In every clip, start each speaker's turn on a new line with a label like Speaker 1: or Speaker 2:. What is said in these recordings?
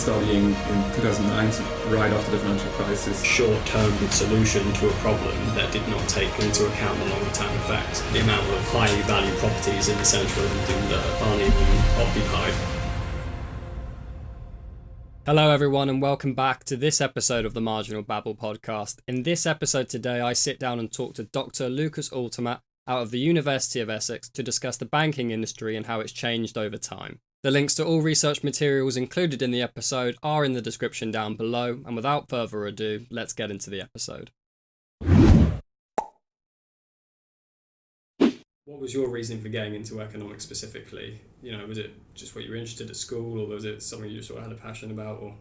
Speaker 1: Studying in 2009, so right after the financial crisis.
Speaker 2: Short-term solution to a problem that did not take into account the longer-term effects. The amount of highly valued properties in the central London that aren't even occupied. Hello everyone and welcome back to this episode of the Marginal Babble Podcast. In this episode today I sit down and talk to Dr Lukas Altermatt out of the University of Essex to discuss the banking industry and how it's changed over time. The links to all research materials included in the episode are in the description down below, and without further ado, let's get into the episode. What was your reason for getting into economics specifically? You know, was it just what you were interested in at school, or was it something you sort of had a passion about? Or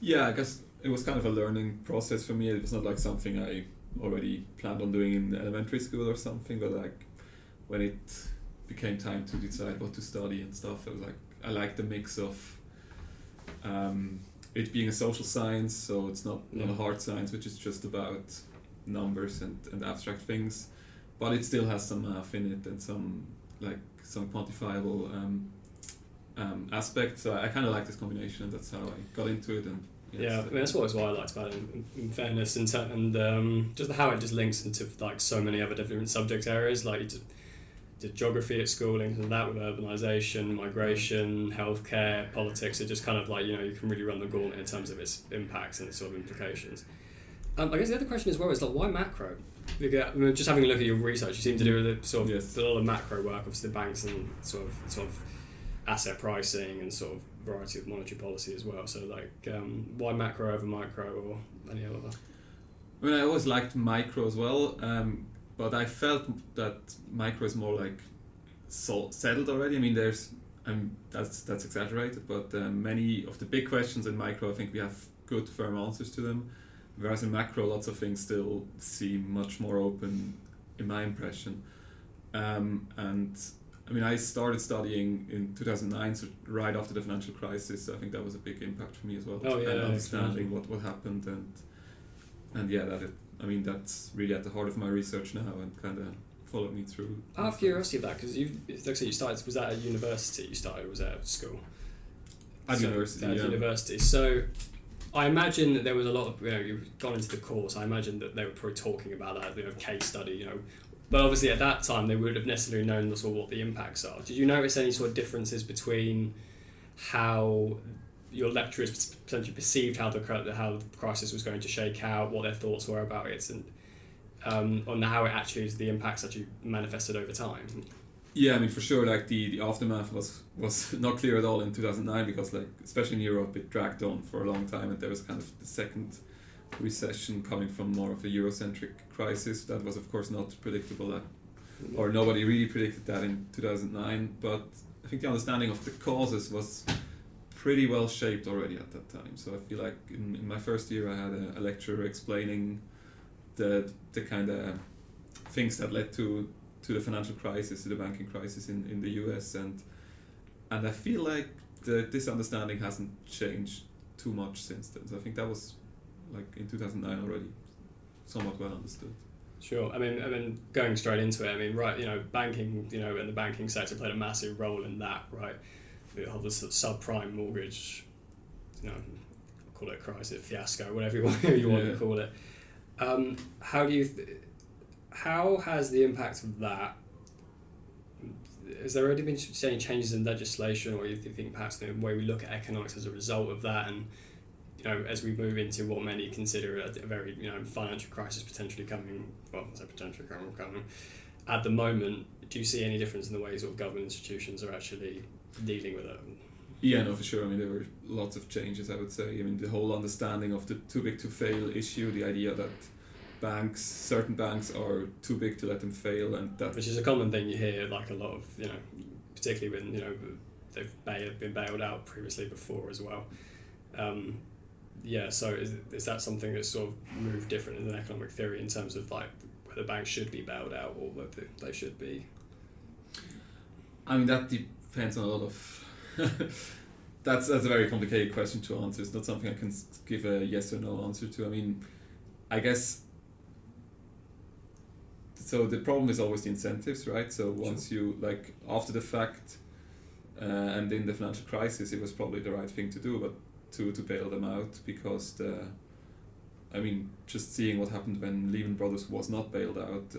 Speaker 1: Yeah, I guess it was kind of a learning process for me. It was not like something I already planned on doing in elementary school or something, but like when it became time to decide what to study and stuff, I was like, I like the mix of it being a social science, so it's not a hard science which is just about numbers and abstract things, but it still has some math in it and some quantifiable aspects. So I kind of like this combination, and that's how I got into it. And
Speaker 2: yeah, I mean, that's what I liked about it, in fairness, and just how it just links into like so many other different subject areas. Like did geography at school, links into that with urbanisation, migration, healthcare, politics. It just kind of like, you know, you can really run the gauntlet in terms of its impacts and its sort of implications. I guess the other question as well is like, why macro? Because, I mean, just having a look at your research, you seem to do a lot of macro work, obviously the banks and sort of asset pricing and sort of variety of monetary policy as well. So like, why macro over micro or any other?
Speaker 1: I mean, I always liked micro as well. But I felt that micro is more like settled already. I mean, that's exaggerated, but many of the big questions in micro, I think we have good firm answers to them. Whereas in macro, lots of things still seem much more open, in my impression. And I mean, I started studying in 2009, so right after the financial crisis. So I think that was a big impact for me as well. And understanding what happened and yeah, I mean, that's really at the heart of my research now and kind of followed me through.
Speaker 2: I have curiosity of that, because you started, was that at university you started, or was that at school? University. So I imagine that there was a lot of, you know, you've gone into the course, I imagine that they were probably talking about that, you know, case study, you know, but obviously at that time they would have necessarily known sort of what the impacts are. Did you notice any sort of differences between how your lecturers potentially perceived how the crisis was going to shake out, what their thoughts were about it, and on how it actually is the impacts actually manifested over time?
Speaker 1: Yeah, I mean, for sure, like the aftermath was not clear at all in 2009, because like especially in Europe it dragged on for a long time, and there was kind of the second recession coming from more of a Eurocentric crisis that was of course not predictable, or nobody really predicted that in 2009. But I think the understanding of the causes was pretty well shaped already at that time. So I feel like in my first year I had a lecturer explaining the kind of things that led to the financial crisis, to the banking crisis in the US, and I feel like this understanding hasn't changed too much since then. So I think that was like in 2009 already somewhat well understood.
Speaker 2: Sure. I mean, going straight into it, I mean, right, you know, banking, you know, and the banking sector played a massive role in that, right? The whole subprime mortgage, you know, call it a crisis, fiasco, whatever you want to call it. How has the impact of that? Has there already been any changes in legislation, or you think perhaps the way we look at economics as a result of that, and you know, as we move into what many consider a very, you know, financial crisis potentially coming? Well, I say potentially coming. At the moment, do you see any difference in the way sort of government institutions are actually dealing with it?
Speaker 1: Yeah, no, for sure. I mean, there were lots of changes, I would say. I mean, the whole understanding of the too big to fail issue, the idea that certain banks are too big to let them fail, and that,
Speaker 2: which is a common thing you hear, like a lot of, you know, particularly when, you know, they've been bailed out previously before as well. So is that something that's sort of moved different in economic theory in terms of like whether banks should be bailed out or whether they should be?
Speaker 1: I mean, that depends on a lot of that's a very complicated question to answer. It's not something I can give a yes or no answer to. I mean, I guess so the problem is always the incentives, right? So once you, after the fact, and in the financial crisis, it was probably the right thing to do, but to bail them out, because just seeing what happened when Lehman Brothers was not bailed out,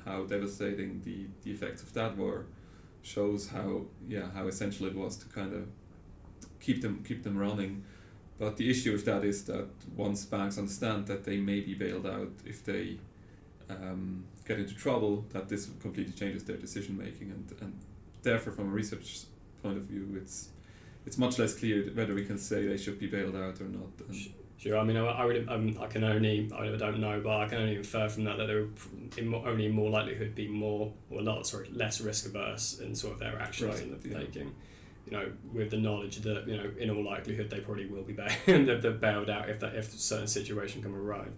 Speaker 1: how devastating the effects of that were, shows how essential it was to kind of keep them running. But the issue with that is that once banks understand that they may be bailed out if they get into trouble, that this completely changes their decision making, and therefore from a research point of view, it's much less clear whether we can say they should be bailed out or not.
Speaker 2: Sure. I mean, I don't know, but I can only infer from that they were only more likelihood be less risk averse in sort of their actions and the taking. With the knowledge that in all likelihood they probably will be bailed out if a certain situation can arrive.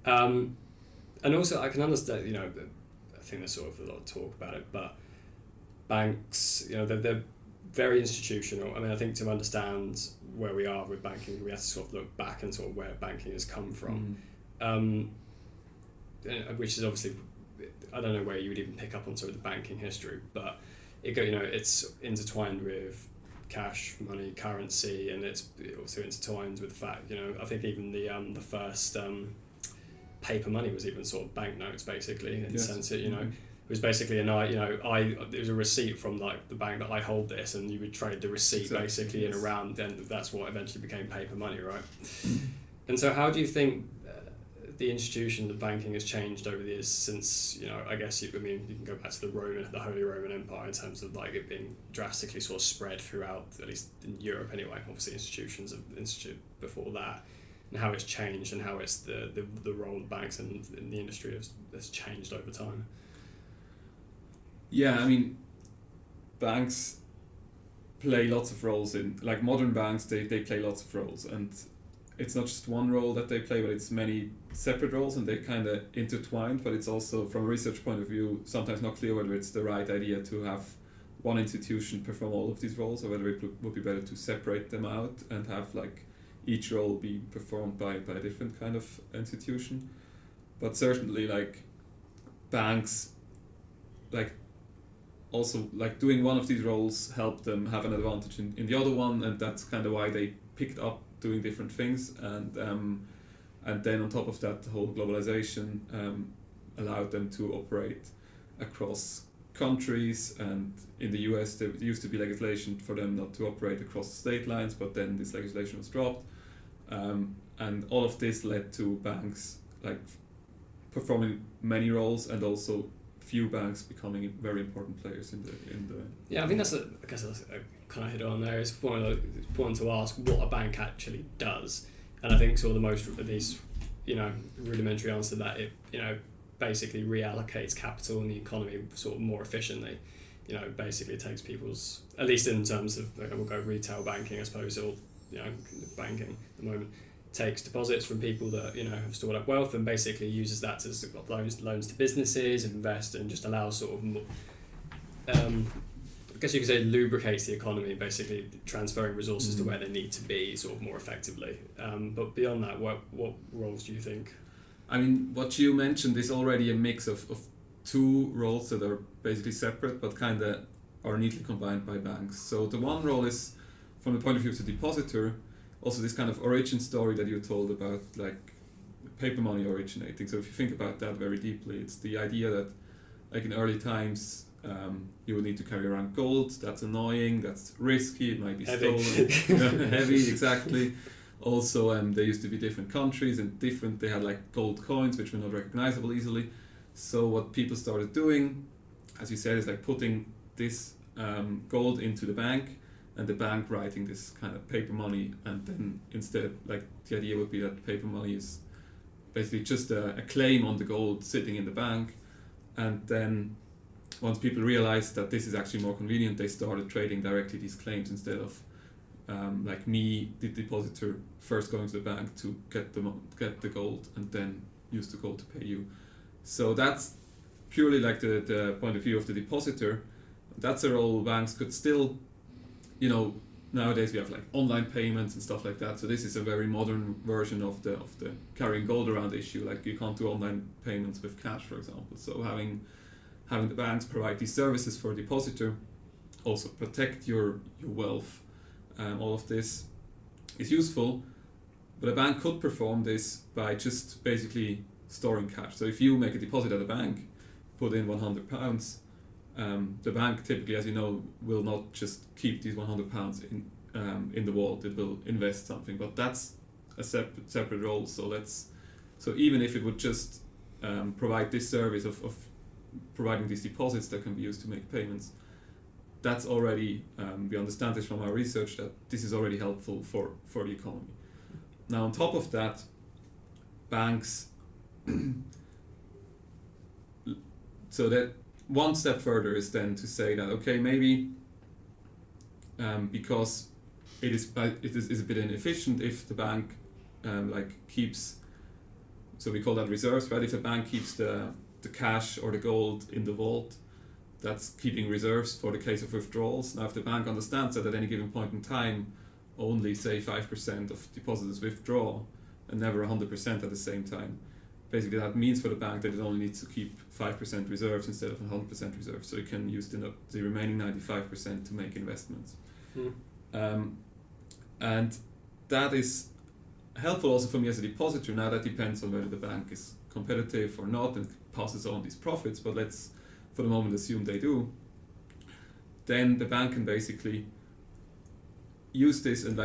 Speaker 2: And also I can understand. I think there's sort of a lot of talk about it, but banks, they're very institutional. I mean, I think to understand where we are with banking, we have to sort of look back and sort of where banking has come from, which is obviously, I don't know where you would even pick up on sort of the banking history, but it's intertwined with cash, money, currency, and it's also intertwined with the fact, I think even the first paper money was even sort of banknotes, basically, in the sense that, it was basically it was a receipt from like the bank that I hold this, and you would trade the receipt basically in around, and that's what eventually became paper money, right? And so how do you think the institution of banking has changed over the years since, I guess you can go back to the Holy Roman Empire in terms of like it being drastically sort of spread throughout, at least in Europe anyway, obviously institutions have instituted before that, and how it's changed and how it's the role of banks in the industry has changed over time.
Speaker 1: Yeah, I mean, banks play lots of roles in, like modern banks, they play lots of roles, and it's not just one role that they play, but it's many separate roles, and they're kind of intertwined, but it's also, from a research point of view, sometimes not clear whether it's the right idea to have one institution perform all of these roles, or whether it would be better to separate them out and have like each role be performed by a different kind of institution. But certainly like banks, like also like doing one of these roles helped them have an advantage in the other one, and that's kind of why they picked up doing different things, and then on top of that, the whole globalization allowed them to operate across countries, and in the US there used to be legislation for them not to operate across state lines, but then this legislation was dropped, and all of this led to banks like performing many roles, and also few banks becoming very important players in the.
Speaker 2: Yeah, I think that's kind of hit on there. It's important to ask what a bank actually does, and I think sort of the most of these, rudimentary answer to that, it basically reallocates capital in the economy sort of more efficiently. Basically it takes people's, at least in terms of we'll go retail banking, I suppose, or banking at the moment, takes deposits from people that have stored up wealth and basically uses that to loans to businesses, invest, and just allows sort of I guess you could say lubricates the economy, basically transferring resources to where they need to be sort of more effectively. But beyond that, what roles do you think?
Speaker 1: I mean, what you mentioned is already a mix of two roles that are basically separate but kind of are neatly combined by banks. So the one role is, from the point of view of the depositor, also this kind of origin story that you told about, like paper money originating. So if you think about that very deeply, it's the idea that like in early times you would need to carry around gold. That's annoying, that's risky, it might be stolen. Heavy, exactly. Also there used to be different countries and they had like gold coins which were not recognizable easily. So what people started doing, as you said, is like putting this gold into the bank, and the bank writing this kind of paper money, and then instead, like the idea would be that paper money is basically just a claim on the gold sitting in the bank, and then once people realized that this is actually more convenient, they started trading directly these claims instead of like me, the depositor, first going to the bank to get the gold and then use the gold to pay you. So that's purely like the point of view of the depositor. That's a role banks could still, nowadays we have like online payments and stuff like that. So this is a very modern version of the carrying gold around issue. Like you can't do online payments with cash, for example. So having the banks provide these services for a depositor, also protect your wealth, all of this is useful, but a bank could perform this by just basically storing cash. So if you make a deposit at a bank, put in £100, the bank typically, as you know, will not just keep these £100 in the vault. It will invest something, but that's a separate role. So even if it would just provide this service of providing these deposits that can be used to make payments, that's already, we understand this from our research, that this is already helpful for the economy. Now on top of that, banks, so that one step further is then to say that, okay, maybe because it is a bit inefficient if the bank keeps, so we call that reserves, right? If the bank keeps the cash or the gold in the vault, that's keeping reserves for the case of withdrawals. Now if the bank understands that at any given point in time only say 5% of depositors withdraw and never 100% at the same time, basically that means for the bank that it only needs to keep 5% reserves instead of 100% reserves, so it can use the remaining 95% to make investments. And that is helpful also for me as a depositor. Now that depends on whether the bank is competitive or not and passes on these profits, but let's for the moment assume they do. Then the bank can basically use this and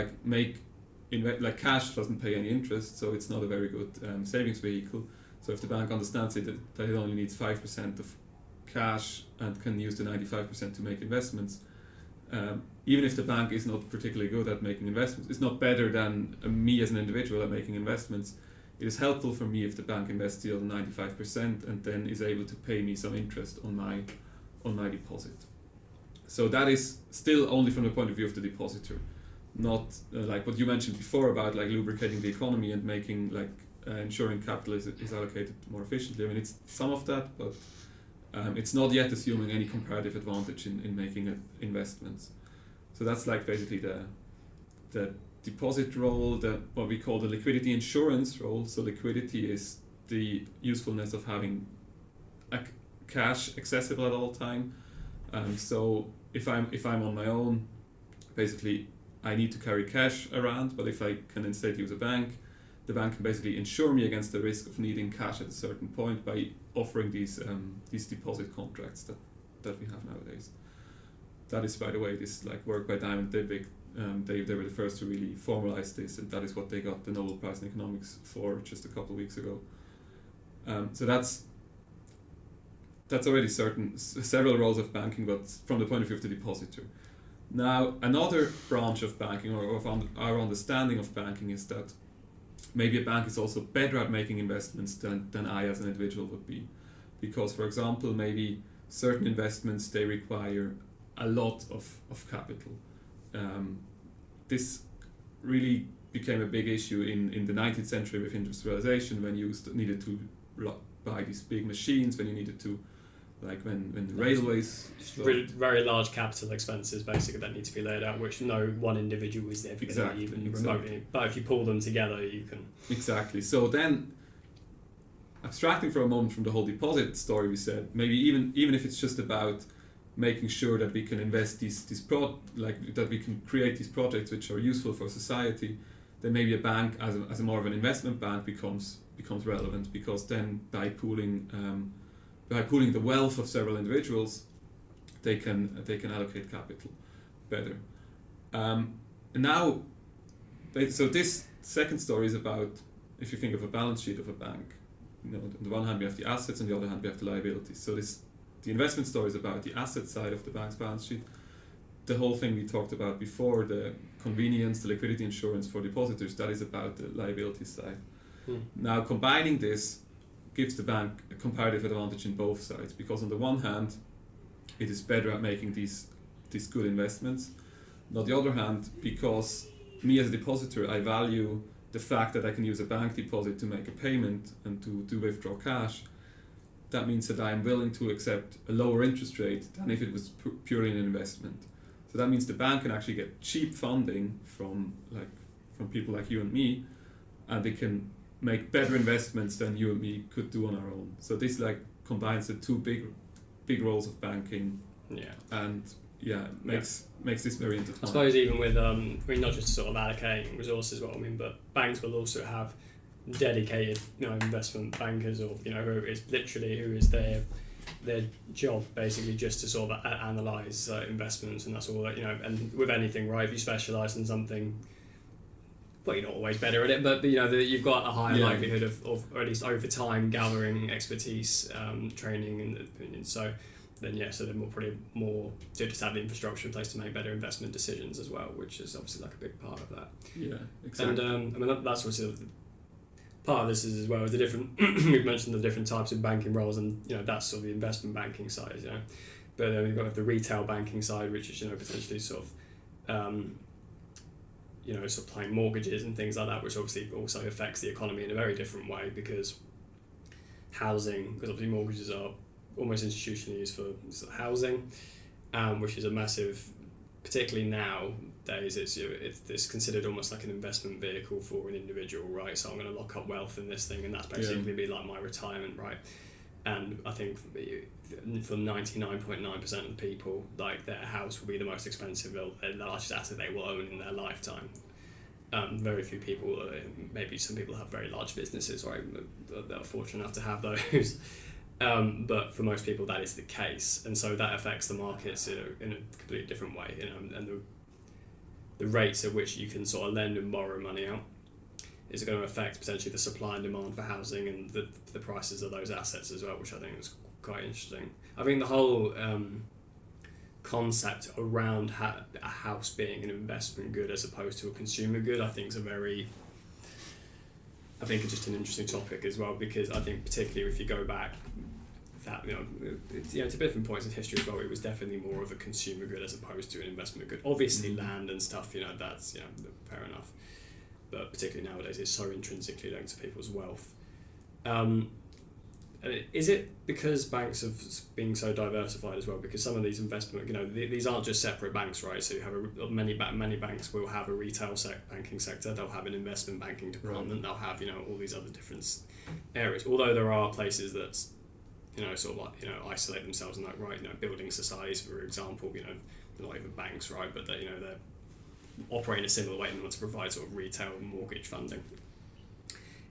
Speaker 1: cash doesn't pay any interest, so it's not a very good savings vehicle. So if the bank understands that it only needs 5% of cash and can use the 95% to make investments, even if the bank is not particularly good at making investments, it's not better than me as an individual at making investments. It is helpful for me if the bank invests the other 95% and then is able to pay me some interest on my deposit. So that is still only from the point of view of the depositor, not like what you mentioned before about like lubricating the economy and making ensuring capital is allocated more efficiently. I mean, it's some of that, but it's not yet assuming any comparative advantage in making investments. So that's like basically the deposit role, what we call the liquidity insurance role. So liquidity is the usefulness of having cash accessible at all time. So if I'm on my own, basically I need to carry cash around, but if I can instead use a bank, the bank can basically insure me against the risk of needing cash at a certain point by offering these deposit contracts that we have nowadays. That is, by the way, this work by Dybvig. They were the first to really formalize this, and that is what they got the Nobel Prize in Economics for just a couple of weeks ago. So that's already several roles of banking, but from the point of view of the depositor. Now, another branch of banking, or of our understanding of banking, is that maybe a bank is also better at making investments than I as an individual would be. Because, for example, maybe certain investments, they require a lot of capital. This really became a big issue in the 19th century with industrialization, when you needed to buy these big machines, when you needed to, when the railways...
Speaker 2: Very large capital expenses, basically, that need to be laid out, which no one individual is ever going to even remotely. But if you pull them together, you can... Exactly.
Speaker 1: So then, abstracting for a moment from the whole deposit story we said, maybe even if it's just about making sure that we can invest that we can create these projects which are useful for society, then maybe a bank as a more of an investment bank becomes relevant, because then by pooling the wealth of several individuals, they can allocate capital better. So this second story is about, if you think of a balance sheet of a bank, on the one hand we have the assets, on the other hand we have the liabilities. So the investment story is about the asset side of the bank's balance sheet. The whole thing we talked about before, the convenience, the liquidity insurance for depositors, that is about the liability side. Now, combining this gives the bank a comparative advantage in both sides, because on the one hand, it is better at making these good investments. On the other hand, because me as a depositor, I value the fact that I can use a bank deposit to make a payment and to withdraw cash. That means that I am willing to accept a lower interest rate than if it was purely an investment. So that means the bank can actually get cheap funding from people like you and me, and they can make better investments than you and me could do on our own. So this combines the two big roles of banking, and makes this very intertwined.
Speaker 2: I suppose even with not just sort of allocating resources, but banks will also have dedicated investment bankers, or who is their job basically just to sort of analyse investments, and that's all that and with anything, right, if you specialise in something, well, you're not always better at it, but you've got a higher likelihood of or at least over time gathering expertise, training and opinions. So then so they're probably more to just have the infrastructure in place to make better investment decisions as well, which is obviously like a big part of that.
Speaker 1: Yeah, exactly.
Speaker 2: And that's what's part of this is as well as the different we've mentioned the different types of banking roles, and that's sort of the investment banking side, but then we've got the retail banking side, which is potentially sort of supplying mortgages and things like that, which obviously also affects the economy in a very different way, because obviously mortgages are almost institutionally used for housing, which is a massive, particularly nowadays, it's considered almost like an investment vehicle for an individual, right? So I'm going to lock up wealth in this thing, and that's basically going to be like my retirement, right? And I think for 99.9% of people, like, their house will be the most expensive, the largest asset they will own in their lifetime. Very few people, maybe some people have very large businesses, right? They're fortunate enough to have those. But for most people, that is the case, and so that affects the markets in a completely different way. And the rates at which you can sort of lend and borrow money out is going to affect potentially the supply and demand for housing and the prices of those assets as well, which I think is quite interesting. I think the whole concept around a house being an investment good as opposed to a consumer good, I think it's just an interesting topic as well, because I think particularly if you go back to different points in history as well, it was definitely more of a consumer good as opposed to an investment good. Obviously land and stuff, that's fair enough, but particularly nowadays it's so intrinsically linked to people's wealth. Is it because banks have been so diversified as well? Because some of these investment, these aren't just separate banks, right? So you have many banks will have a retail banking sector. They'll have an investment banking department. Right. They'll have all these other different areas. Although there are places that sort of like isolate themselves and building societies, for example. They're not even banks, right? But they they're operating a similar way and want to provide sort of retail mortgage funding.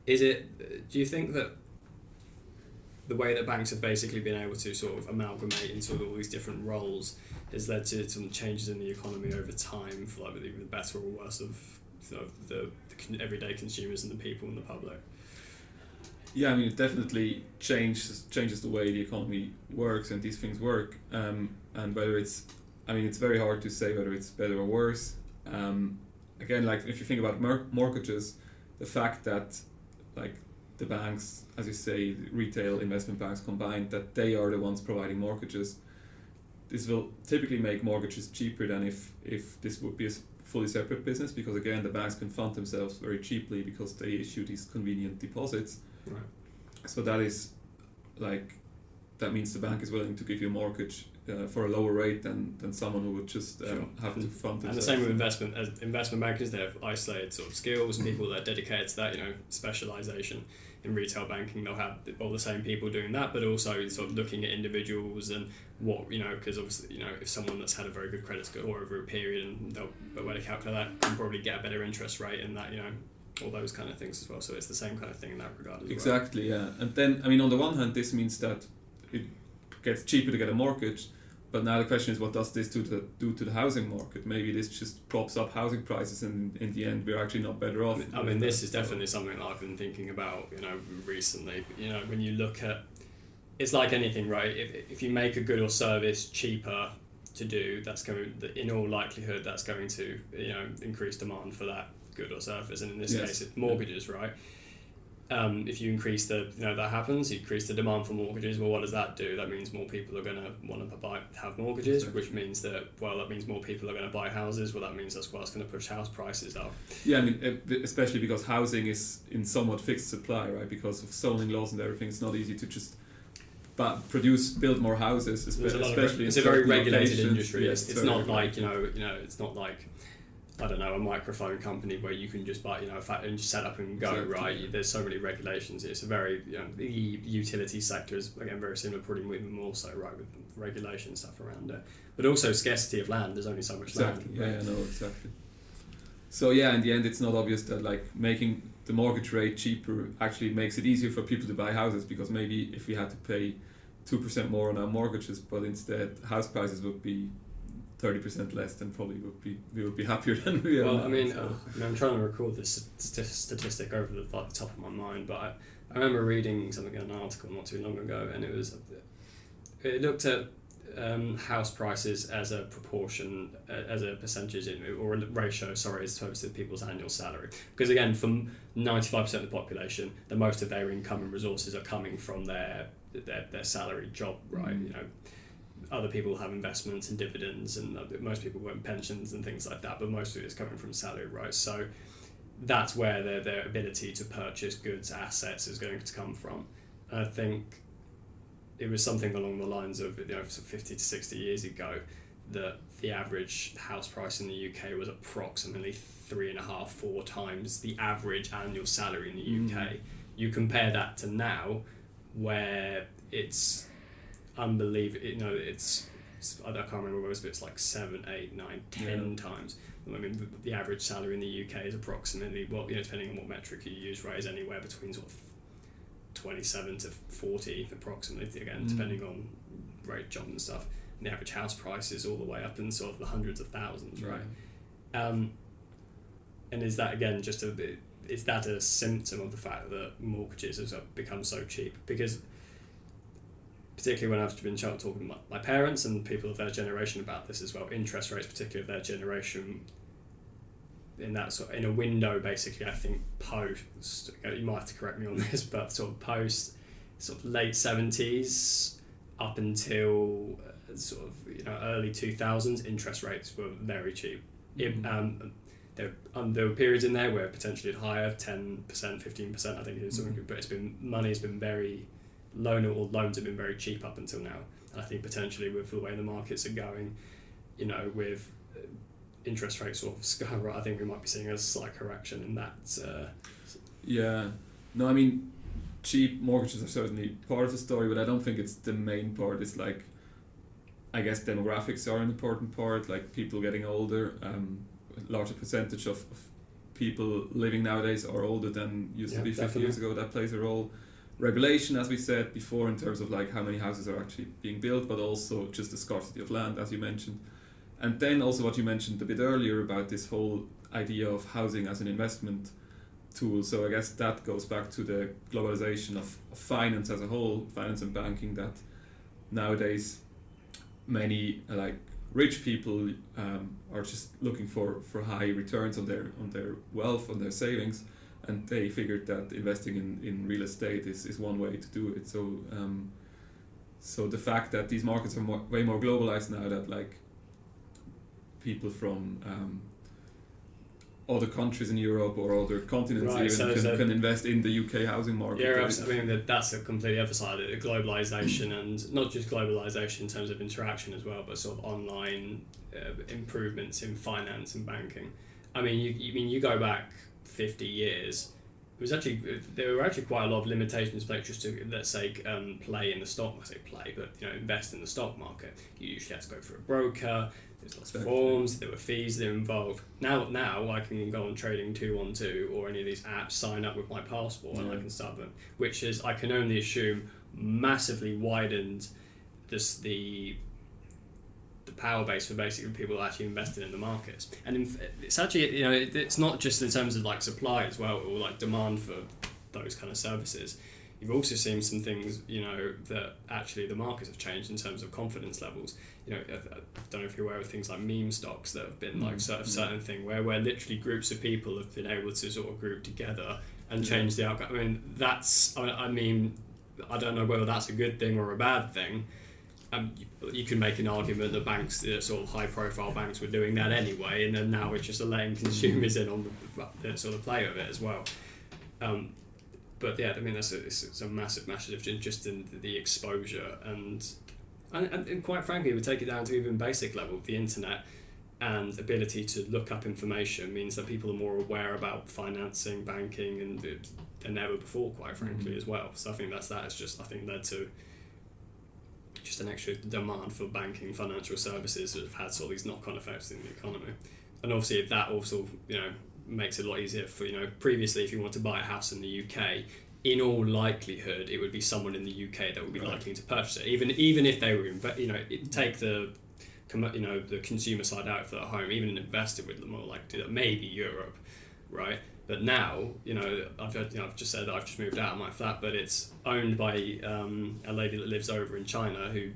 Speaker 2: Do you think that the way that banks have basically been able to sort of amalgamate into all these different roles has led to some changes in the economy over time, for like either the better or worse of the everyday consumers and the people and the public?
Speaker 1: Yeah, it definitely changes the way the economy works and these things work, and whether it's very hard to say whether it's better or worse. Again, like if you think about mortgages, the fact that the banks, as you say, retail investment banks combined, that they are the ones providing mortgages, this will typically make mortgages cheaper than if this would be a fully separate business, because again the banks can fund themselves very cheaply because they issue these convenient deposits.
Speaker 2: Right.
Speaker 1: So that means the bank is willing to give you a mortgage for a lower rate than someone who would just have to fund themselves.
Speaker 2: And the same with investment bankers. They have isolated sort of skills, people that are dedicated to that, specialisation. In retail banking, they'll have all the same people doing that, but also sort of looking at individuals and what, because obviously, if someone that's had a very good credit score over a period, and they'll way to calculate that, can probably get a better interest rate and that, all those kind of things as well. So it's the same kind of thing in that regard as
Speaker 1: exactly, well. Yeah. And then, on the one hand, this means that it gets cheaper to get a mortgage, but now the question is, what does this do to the housing market? Maybe this just props up housing prices, and in the end, we're actually not better off.
Speaker 2: This is definitely something that I've been thinking about, recently. When you look at, it's like anything, right? If you make a good or service cheaper to do, in all likelihood, that's going to, increase demand for that good or service. And in this case, it's mortgages, right? If you increase that happens, you increase the demand for mortgages. Well, what does that do? That means more people are going to want to have mortgages, exactly. Which means that means more people are going to buy houses. Well, that means that's going to push house prices up. Yeah,
Speaker 1: especially because housing is in somewhat fixed supply, right? Because of zoning laws and everything, it's not easy to just build more houses, especially
Speaker 2: it's a very regulated industry. Yes, it's not like it's not like I don't know, a microphone company where you can just buy, you know, and just set up and go, exactly, right? Yeah. There's so many regulations. It's a very, you know, the utility sector is, again, very similar, probably even more so, right, with regulation stuff around it. But also scarcity of land. There's only so much
Speaker 1: land.
Speaker 2: Right?
Speaker 1: Yeah, no, exactly. So yeah, in the end, it's not obvious that like making the mortgage rate cheaper actually makes it easier for people to buy houses, because maybe if we had to pay 2% more on our mortgages, but instead house prices would be 30% less, then probably we would be happier than we are.
Speaker 2: Well,
Speaker 1: now,
Speaker 2: I mean, I'm trying to recall this statistic over the top of my mind, but I remember reading something in an article not too long ago, and it looked at house prices as a proportion, as a percentage or a ratio, as opposed to people's annual salary. Because again, from 95% of the population, the most of their income and resources are coming from their salary job, right? You know, other people have investments and dividends, and most people want pensions and things like that, but most of it is coming from salary, right? So that's where their ability to purchase goods, assets is going to come from. And I think it was something along the lines of, you know, 50 to 60 years ago, that the average house price in the UK was approximately 3.5-4 times the average annual salary in the UK. You compare that to now, where it's unbelievable, you know, it's I can't remember what it was, but it's like 7, 8, 9, 10 times. I mean, the average salary in the UK is approximately, well, you know, depending on what metric you use, right, is anywhere between sort of 27 to 40 approximately, again, depending on rate job and stuff. And the average house price is all the way up in sort of the hundreds of thousands, right? And is that, again, is that a symptom of the fact that mortgages have become so cheap? Because particularly when I've been talking to my parents and people of their generation about this as well, interest rates, particularly of their generation, in a window, basically, I think post, you might have to correct me on this, but sort of post sort of late 70s up until sort of, you know, early 2000s, interest rates were very cheap. There were periods in there where potentially higher, 10%, 15%, I think it is something, but money has been very loans have been very cheap up until now. And I think potentially with the way the markets are going, you know, with interest rates sort of skyrocket, I think we might be seeing a slight correction in that.
Speaker 1: Yeah. No, I mean, cheap mortgages are certainly part of the story, but I don't think it's the main part. It's like, I guess demographics are an important part, like people getting older. A larger percentage of people living nowadays are older than used to be 50 years ago. That plays a role. Regulation, as we said before, in terms of like how many houses are actually being built, but also just the scarcity of land, as you mentioned. And then also what you mentioned a bit earlier about this whole idea of housing as an investment tool. So I guess that goes back to the globalization of finance as a whole, finance and banking, that nowadays many like rich people are just looking for high returns on their wealth, on their savings. And they figured that investing in real estate is one way to do it. So the fact that these markets are way more globalized now, that like people from other countries in Europe or other continents can invest in the UK housing market.
Speaker 2: Yeah, I mean that's a completely other side of it, globalization, and not just globalization in terms of interaction as well, but sort of online improvements in finance and banking. I mean, you go back 50 years, there were actually quite a lot of limitations just to, let's say, play in the stock, I say play, but you know, invest in the stock market. You usually had to go through a broker, there's lots of forms, there were fees that were involved. Now I can go on Trading 212 or any of these apps, sign up with my passport, and I can start them, which is, I can only assume, massively widened the power base for basically people actually investing in the markets. And it's actually, you know, it's not just in terms of like supply as well, or like demand for those kind of services. You've also seen some things, you know, that actually the markets have changed in terms of confidence levels. You know, I don't know if you're aware of things like meme stocks that have been like certain thing where literally groups of people have been able to sort of group together and change the outcome. I mean, I don't know whether that's a good thing or a bad thing. You can make an argument that banks, the sort of high-profile banks, were doing that anyway, and then now it's just letting consumers in on the sort of play of it as well. But yeah, I mean, it's a massive just in the exposure, and quite frankly, we take it down to even basic level. The internet, and ability to look up information means that people are more aware about financing, banking, and than ever before, quite frankly, as well. So I think that has just, I think, led to just an extra demand for banking, financial services that have had sort of these knock-on effects in the economy. And obviously that also, makes it a lot easier for, previously if you want to buy a house in the UK, in all likelihood it would be someone in the UK that would be likely to purchase it, even if they were, take the consumer side out for the home, even an investor would more likely do that, maybe Europe, right? But now, I've just said that I've just moved out of my flat, but it's owned by a lady that lives over in China who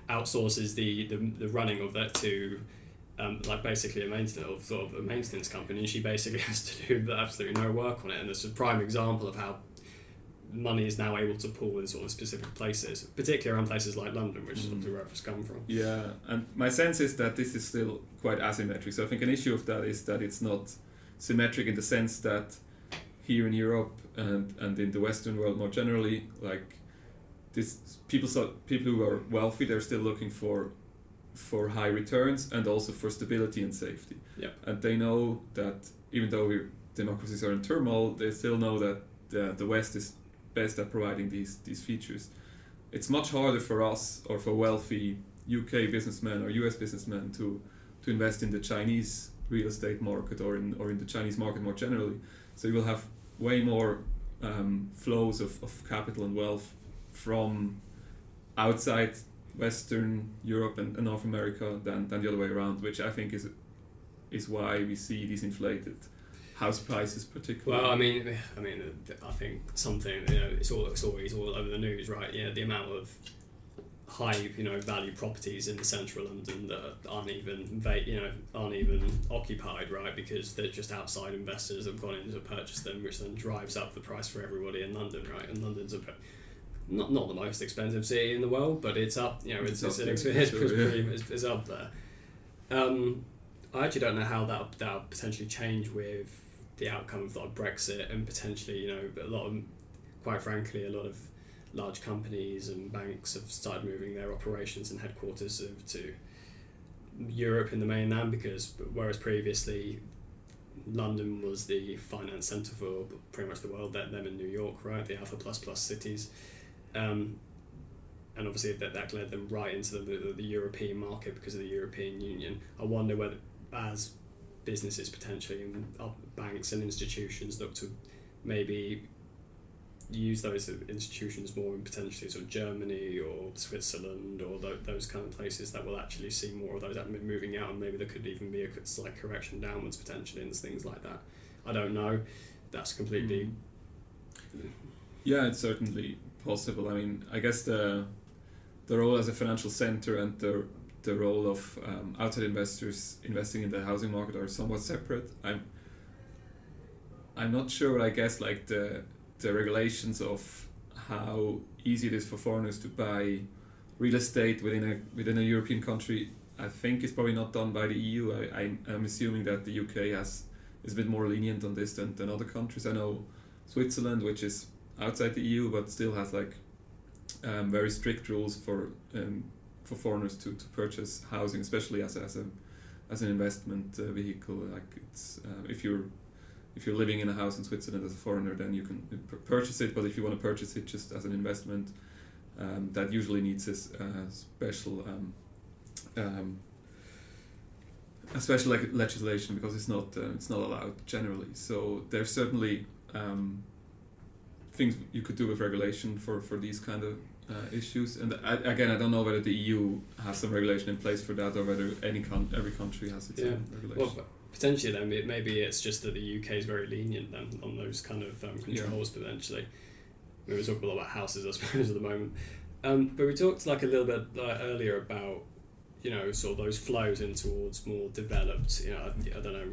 Speaker 2: outsources the running of that to basically a maintenance company, and she basically has to do absolutely no work on it. And it's a prime example of how money is now able to pool in sort of specific places, particularly around places like London, which is obviously where it's come from.
Speaker 1: Yeah, and my sense is that this is still quite asymmetric. So I think an issue of that is that it's not symmetric in the sense that here in Europe and in the Western world more generally, like people who are wealthy, they're still looking for high returns and also for stability and safety.
Speaker 2: Yep.
Speaker 1: And they know that even though democracies are in turmoil, they still know that the West is best at providing these features. It's much harder for us or for wealthy UK businessmen or US businessmen to invest in the Chinese real estate market or in the Chinese market more generally. So you will have way more flows of capital and wealth from outside Western Europe and North America than the other way around, which I think is why we see these inflated house prices particularly.
Speaker 2: Well, I mean, I think something, it's always all over the news, right? The amount of high, value properties in central London that aren't even occupied, right? Because they're just outside investors have gone in to purchase them, which then drives up the price for everybody in London, right? And London's not the most expensive city in the world, but it's up. It's up there. I actually don't know how that potentially change with the outcome of Brexit and potentially, a lot of large companies and banks have started moving their operations and headquarters over to Europe in the mainland, because whereas previously London was the finance centre for pretty much the world, them in New York, right, the Alpha plus cities, and obviously that led them right into the European market because of the European Union. I wonder whether, as businesses potentially and banks and institutions look to maybe use those institutions more in potentially sort of Germany or Switzerland or those kind of places, that will actually see more of those moving out, and maybe there could even be a slight correction downwards potentially and things like that. I don't know. That's completely...
Speaker 1: Yeah, it's certainly possible. I mean, I guess the role as a financial centre and the role of outside investors investing in the housing market are somewhat separate. I'm not sure, but I guess like the regulations of how easy it is for foreigners to buy real estate within a European country, I think is probably not done by the EU. I'm assuming that the UK is a bit more lenient on this than other countries. I know Switzerland, which is outside the EU but still has like very strict rules for foreigners to purchase housing, especially as an investment vehicle. Like it's if you're living in a house in Switzerland as a foreigner, then you can purchase it. But if you want to purchase it just as an investment, that usually needs a special legislation, because it's not allowed generally. So there's certainly things you could do with regulation for these kind of issues. And I don't know whether the EU has some regulation in place for that, or whether every country has its own regulation. Well,
Speaker 2: potentially then maybe it's just that the UK is very lenient then on those kind of controls potentially. We were talking a lot about houses, I suppose, at the moment. But we talked like a little bit earlier about, sort of those flows in towards more developed, I don't know,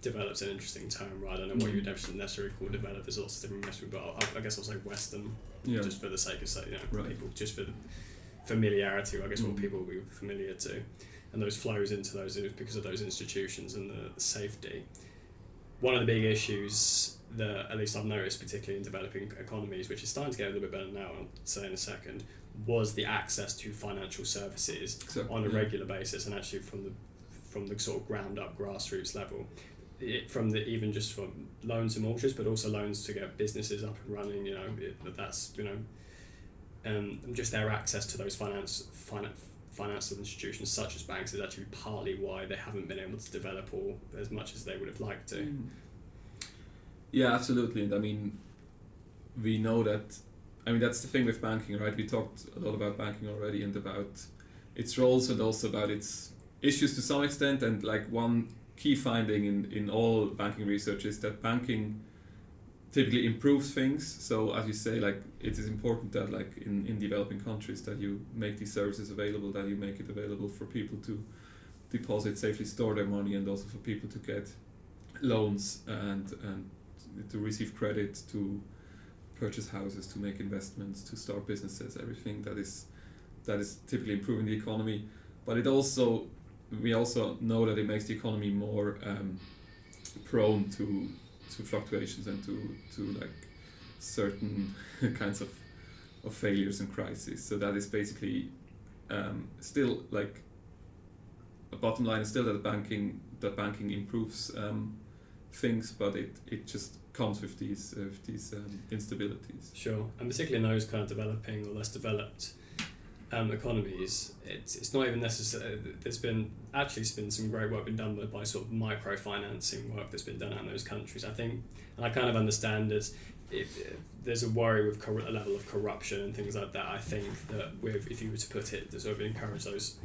Speaker 2: developed's an interesting term, right? I don't know what you would necessarily call developed. There's lots of different industry, but I guess I'll say Western, just for the sake of saying, people, just for the familiarity, I guess what people will be familiar to. And those flows into those because of those institutions and the safety. One of the big issues that, at least I've noticed, particularly in developing economies, which is starting to get a little bit better now, I'll say in a second, was the access to financial services on a regular basis, and actually from the sort of ground up grassroots level, even just from loans and mortgages, but also loans to get businesses up and running. That's just their access to those financial institutions such as banks is actually partly why they haven't been able to develop all as much as they would have liked to.
Speaker 1: Yeah, absolutely. And I mean, we know that. I mean, that's the thing with banking, right? We talked a lot about banking already and about its roles and also about its issues to some extent. And like one key finding in all banking research is that banking typically improves things. So as you say, like it is important that like in developing countries that you make these services available, that you make it available for people to deposit, safely store their money, and also for people to get loans and to receive credit, to purchase houses, to make investments, to start businesses, everything that is typically improving the economy. But we also know that it makes the economy more prone to fluctuations and to like certain kinds of failures and crises. So that is basically still like a bottom line is still that banking improves things, but it just comes with these instabilities.
Speaker 2: Sure, and particularly in those kind of developing or less developed economies, it's not even necessary. There's been some great work been done by sort of microfinancing work that's been done out in those countries. I think, and I kind of understand if there's a worry with a level of corruption and things like that. I think that if you were to put it, to sort of encourage those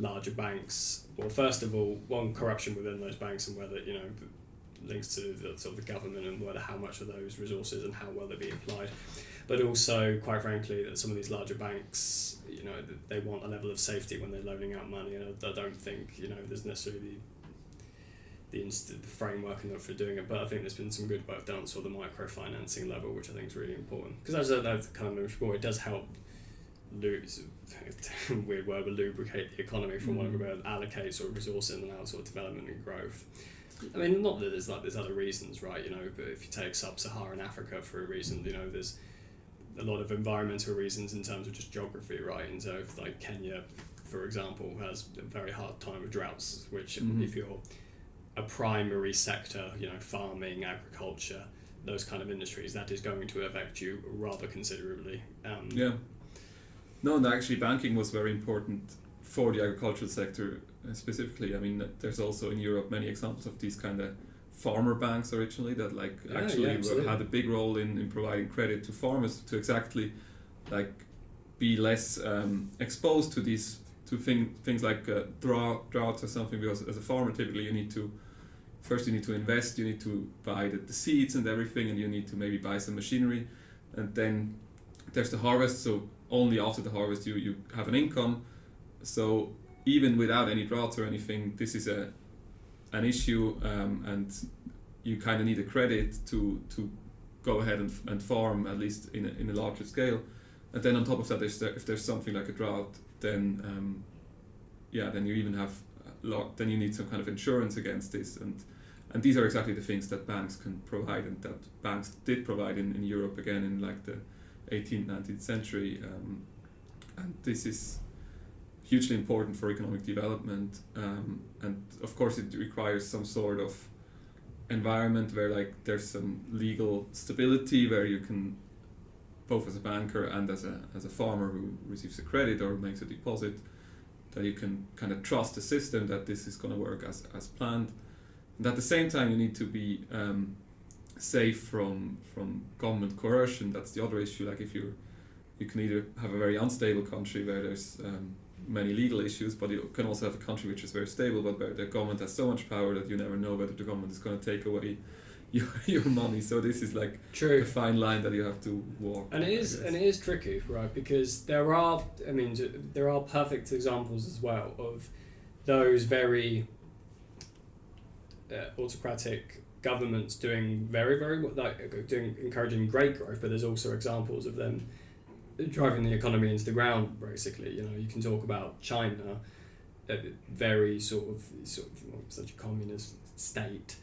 Speaker 2: larger banks, well, first of all, one, corruption within those banks and whether links to the sort of the government and whether how much of those resources and how well they're being applied, but also quite frankly that some of these larger banks, they want a level of safety when they're loaning out money, and I don't think there's necessarily the framework enough for doing it. But I think there's been some good work done sort of the microfinancing level, which I think is really important, because as I've kind of mentioned before, it does help weird word, but lubricate the economy from one where it allocates sort of resources and allows sort of development and growth. I mean, not that there's other reasons, right? But if you take sub-Saharan Africa for a reason, there's a lot of environmental reasons in terms of just geography, right? And so, like Kenya, for example, has a very hard time with droughts, which if you're a primary sector, farming, agriculture, those kind of industries, that is going to affect you rather considerably.
Speaker 1: No, and actually banking was very important for the agricultural sector specifically. I mean, there's also in Europe many examples of these kind of farmer banks originally that had a big role in providing credit to farmers to exactly like be less exposed to things like droughts or something, because as a farmer typically you need to invest, you need to buy the seeds and everything, and you need to maybe buy some machinery, and then there's the harvest, so only after the harvest you have an income. So even without any droughts or anything, this is an issue, and you kind of need a credit to go ahead and farm, at least in a larger scale. And then on top of that, if there's something like a drought, then then you even have then you need some kind of insurance against this, and these are exactly the things that banks can provide, and that banks did provide in Europe again in like the 18th, 19th century, and this is hugely important for economic development, and of course it requires some sort of environment where like there's some legal stability, where you can, both as a banker and as a farmer who receives a credit or makes a deposit, that you can kind of trust the system that this is going to work as planned. And at the same time you need to be safe from government coercion. That's the other issue. Like if you can either have a very unstable country where there's many legal issues, but you can also have a country which is very stable, but where the government has so much power that you never know whether the government is going to take away your money. So this is like a fine line that you have to walk.
Speaker 2: And it is tricky, right? Because there are perfect examples as well of those very autocratic governments doing very, very encouraging great growth, but there's also examples of them driving the economy into the ground, basically. You can talk about China, a very sort of such a communist state,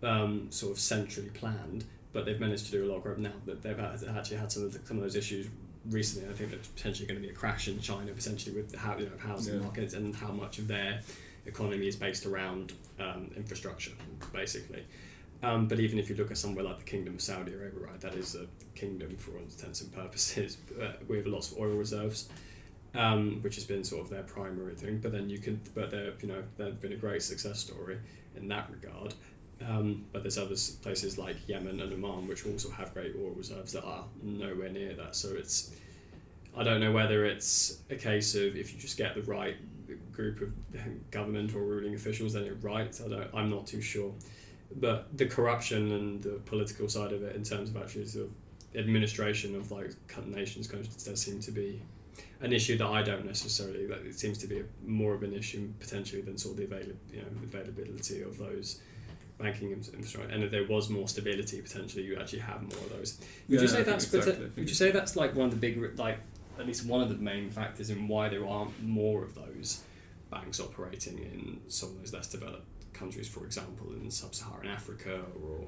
Speaker 2: sort of centrally planned, but they've managed to do a lot of growth now. But they've actually had some of those issues recently. I think there's potentially going to be a crash in China, potentially with housing markets and how much of their economy is based around infrastructure, basically. But even if you look at somewhere like the Kingdom of Saudi Arabia, right, that is a kingdom for all intents and purposes with lots of oil reserves, which has been sort of their primary thing. But then they've been a great success story in that regard. But there's other places like Yemen and Oman which also have great oil reserves that are nowhere near that. So I don't know whether it's a case of if you just get the right group of government or ruling officials, then you're right. I'm not too sure. But the corruption and the political side of it, in terms of actually sort of administration of like nations, does seem to be an issue that I don't necessarily. That it seems to be more of an issue potentially than sort of the availability of those banking infrastructure. And if there was more stability, potentially you actually have more of those. Would you say that's like one of the big, like at least one of the main factors in why there aren't more of those banks operating in some of those less developed countries, for example, in sub-Saharan Africa or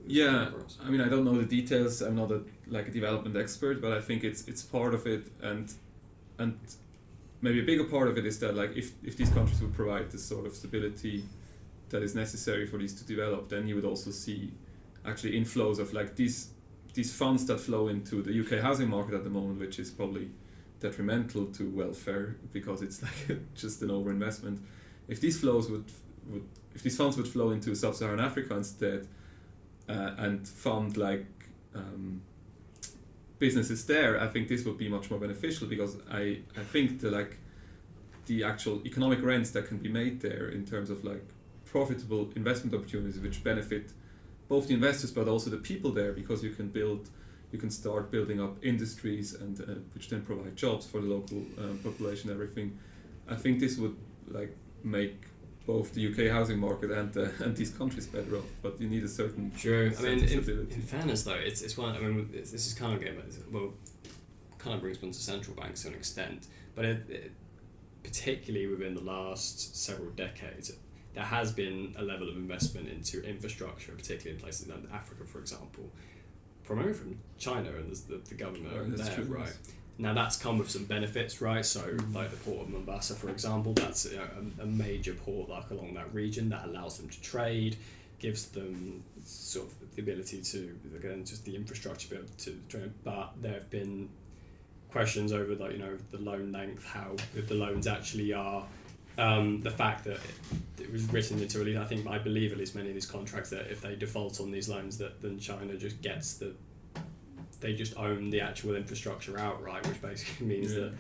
Speaker 1: I mean, I don't know the details. I'm not a development expert, but I think it's part of it, and maybe a bigger part of it is that like if these countries would provide the sort of stability that is necessary for these to develop, then you would also see actually inflows of like these funds that flow into the UK housing market at the moment, which is probably detrimental to welfare because it's like just an overinvestment. If these flows if these funds would flow into sub-Saharan Africa instead, and fund like businesses there, I think this would be much more beneficial because I think the actual economic rents that can be made there in terms of like profitable investment opportunities which benefit both the investors but also the people there, because you can start building up industries and which then provide jobs for the local population and everything. I think this would like make both the UK housing market and these countries better off, but you need a certain stability.
Speaker 2: In fairness though, it's one. I mean, this is kind of brings one to central banks to an extent, but it particularly within the last several decades, there has been a level of investment into infrastructure, particularly in places like Africa, for example, primarily from China and the government over there, true, right? Yes. Now that's come with some benefits, right? So like the port of Mombasa, for example, that's a major port like along that region that allows them to trade, gives them sort of the ability to, again, just the infrastructure to be able to trade. But there have been questions over like, the loan length, how good the loans actually are, the fact that it was written into I believe at least many of these contracts that if they default on these loans then China just gets they just own the actual infrastructure outright, which basically means that,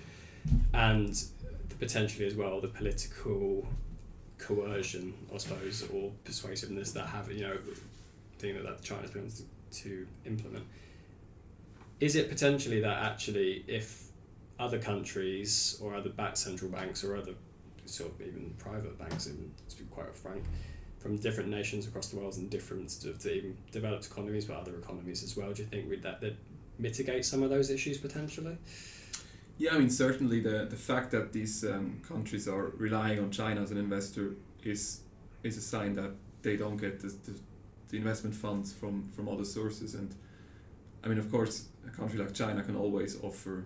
Speaker 2: and potentially as well the political coercion, I suppose, or persuasiveness that have thing that China's been able to implement. Is it potentially that actually if other countries or other central banks or other sort of even private banks, even to be quite frank, from different nations across the world and different to even developed economies but other economies as well, do you think that mitigate some of those issues potentially?
Speaker 1: Yeah, I mean certainly the fact that these countries are relying on China as an investor is a sign that they don't get the investment funds from other sources. And I mean, of course, a country like China can always offer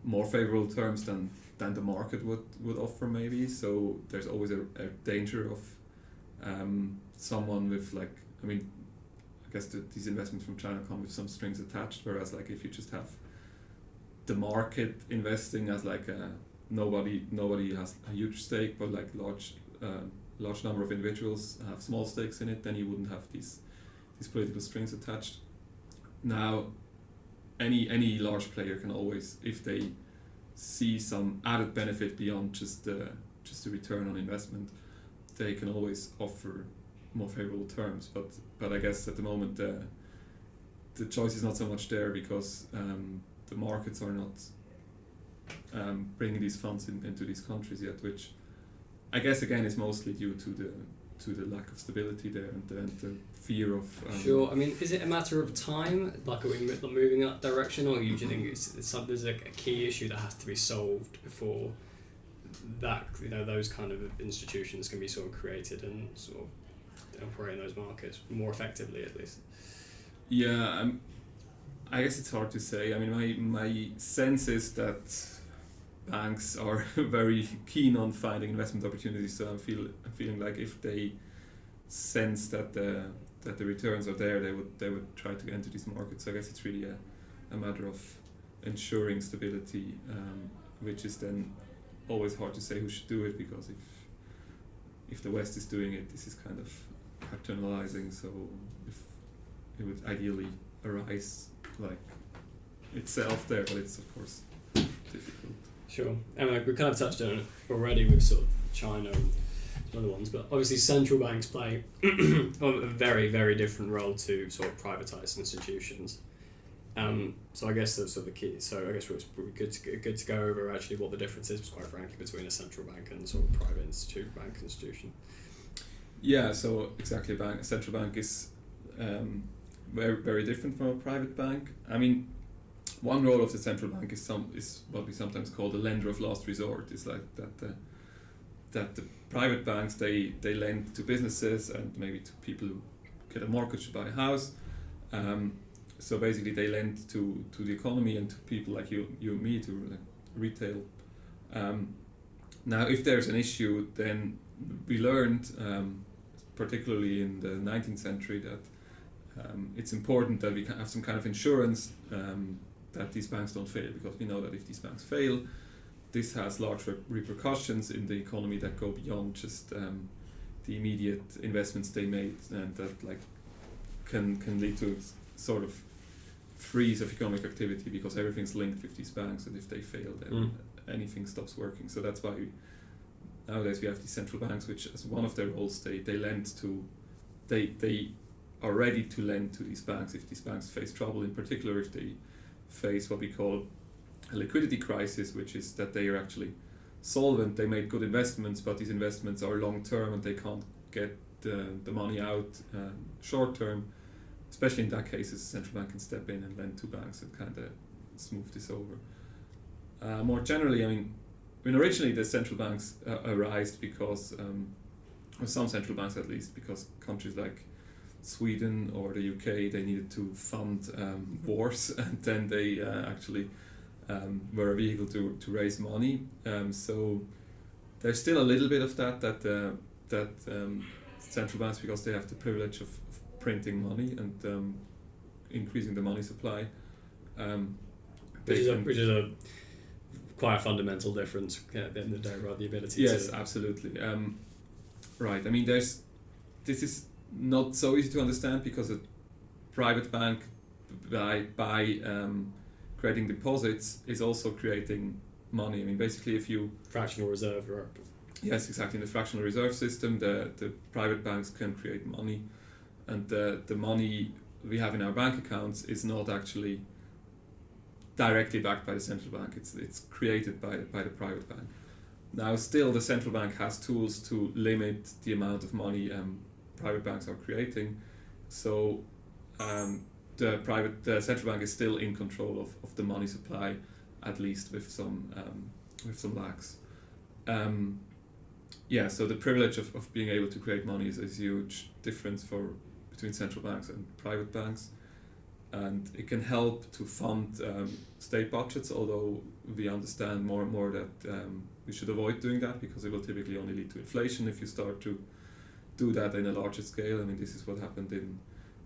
Speaker 1: more favorable terms than the market would offer maybe. So there's always a danger of someone with like, I mean, I guess these investments from China come with some strings attached, whereas like if you just have the market investing as like nobody has a huge stake, but like large number of individuals have small stakes in it, then you wouldn't have these political strings attached. Now, any large player can always, if they see some added benefit beyond just the return on investment, they can always offer more favorable terms. But I guess at the moment the choice is not so much there because the markets are not bringing these funds into these countries yet, which I guess again is mostly due to the lack of stability there and the fear of.
Speaker 2: Sure. I mean, is it a matter of time? Like, are we moving in that direction, or do you think there's a key issue that has to be solved before that those kind of institutions can be sort of created and sort of operate in those markets more effectively, at least?
Speaker 1: Yeah, I guess it's hard to say. I mean, my sense is that banks are very keen on finding investment opportunities. So I'm feeling like if they sense that the returns are there, they would try to enter these markets. So I guess it's really a matter of ensuring stability, which is then always hard to say who should do it, because if the West is doing it, this is kind of paternalizing. So if it would ideally arise like itself there, but it's of course difficult.
Speaker 2: Sure, and we kind of touched on it already with sort of China and some other ones, but obviously central banks play a very, very different role to sort of privatised institutions. So I guess that's sort of the key. So I guess it's good to go over actually what the difference is, quite frankly, between a central bank and sort of private bank institution. Yeah, so exactly, a central bank is very, very different from a private bank. I mean, one role of the central bank is what we sometimes call the lender of last resort. It's like that the private banks they lend to businesses and maybe to people who get a mortgage to buy a house. So basically they lend to the economy and to people like you and me, to like retail. Now if there's an issue, then we learned, particularly in the 19th century, that it's important that we have some kind of insurance that these banks don't fail, because we know that if these banks fail, this has large repercussions in the economy that go beyond just the immediate investments they made, and that like can lead to sort of freeze of economic activity, because everything's linked with these banks, and if they fail, then anything stops working. So that's why nowadays we have these central banks, which as one of their roles, they lend to, they are ready to lend to these banks if these banks face trouble, in particular if they face what we call a liquidity crisis, which is that they are actually solvent, they made good investments, but these investments are long term and they can't get the money out short term. Especially in that case, the central bank can step in and lend to banks and kind of smooth this over. More generally, I mean originally the central banks arose because, or some central banks at least, because countries like Sweden or the UK, they needed to fund wars, and then they actually were a vehicle to raise money. So there's still a little bit of that central banks, because they have the privilege of printing money and increasing the money supply, which is a quite a fundamental difference at the end of the day, right? The ability.
Speaker 1: Yes, absolutely. Right. I mean, this is not so easy to understand, because a private bank by creating deposits is also creating money. I mean, basically, if you
Speaker 2: fractional reserve, right?
Speaker 1: Yes, exactly. In the fractional reserve system, the private banks can create money, and the money we have in our bank accounts is not actually directly backed by the central bank. It's created by the private bank. Now, still, the central bank has tools to limit the amount of money private banks are creating. So the central bank is still in control of the money supply, at least with some lags. So the privilege of being able to create money is a huge difference between central banks and private banks, and it can help to fund state budgets, although we understand more and more that we should avoid doing that, because it will typically only lead to inflation if you start to do that in a larger scale. I mean, this is what happened in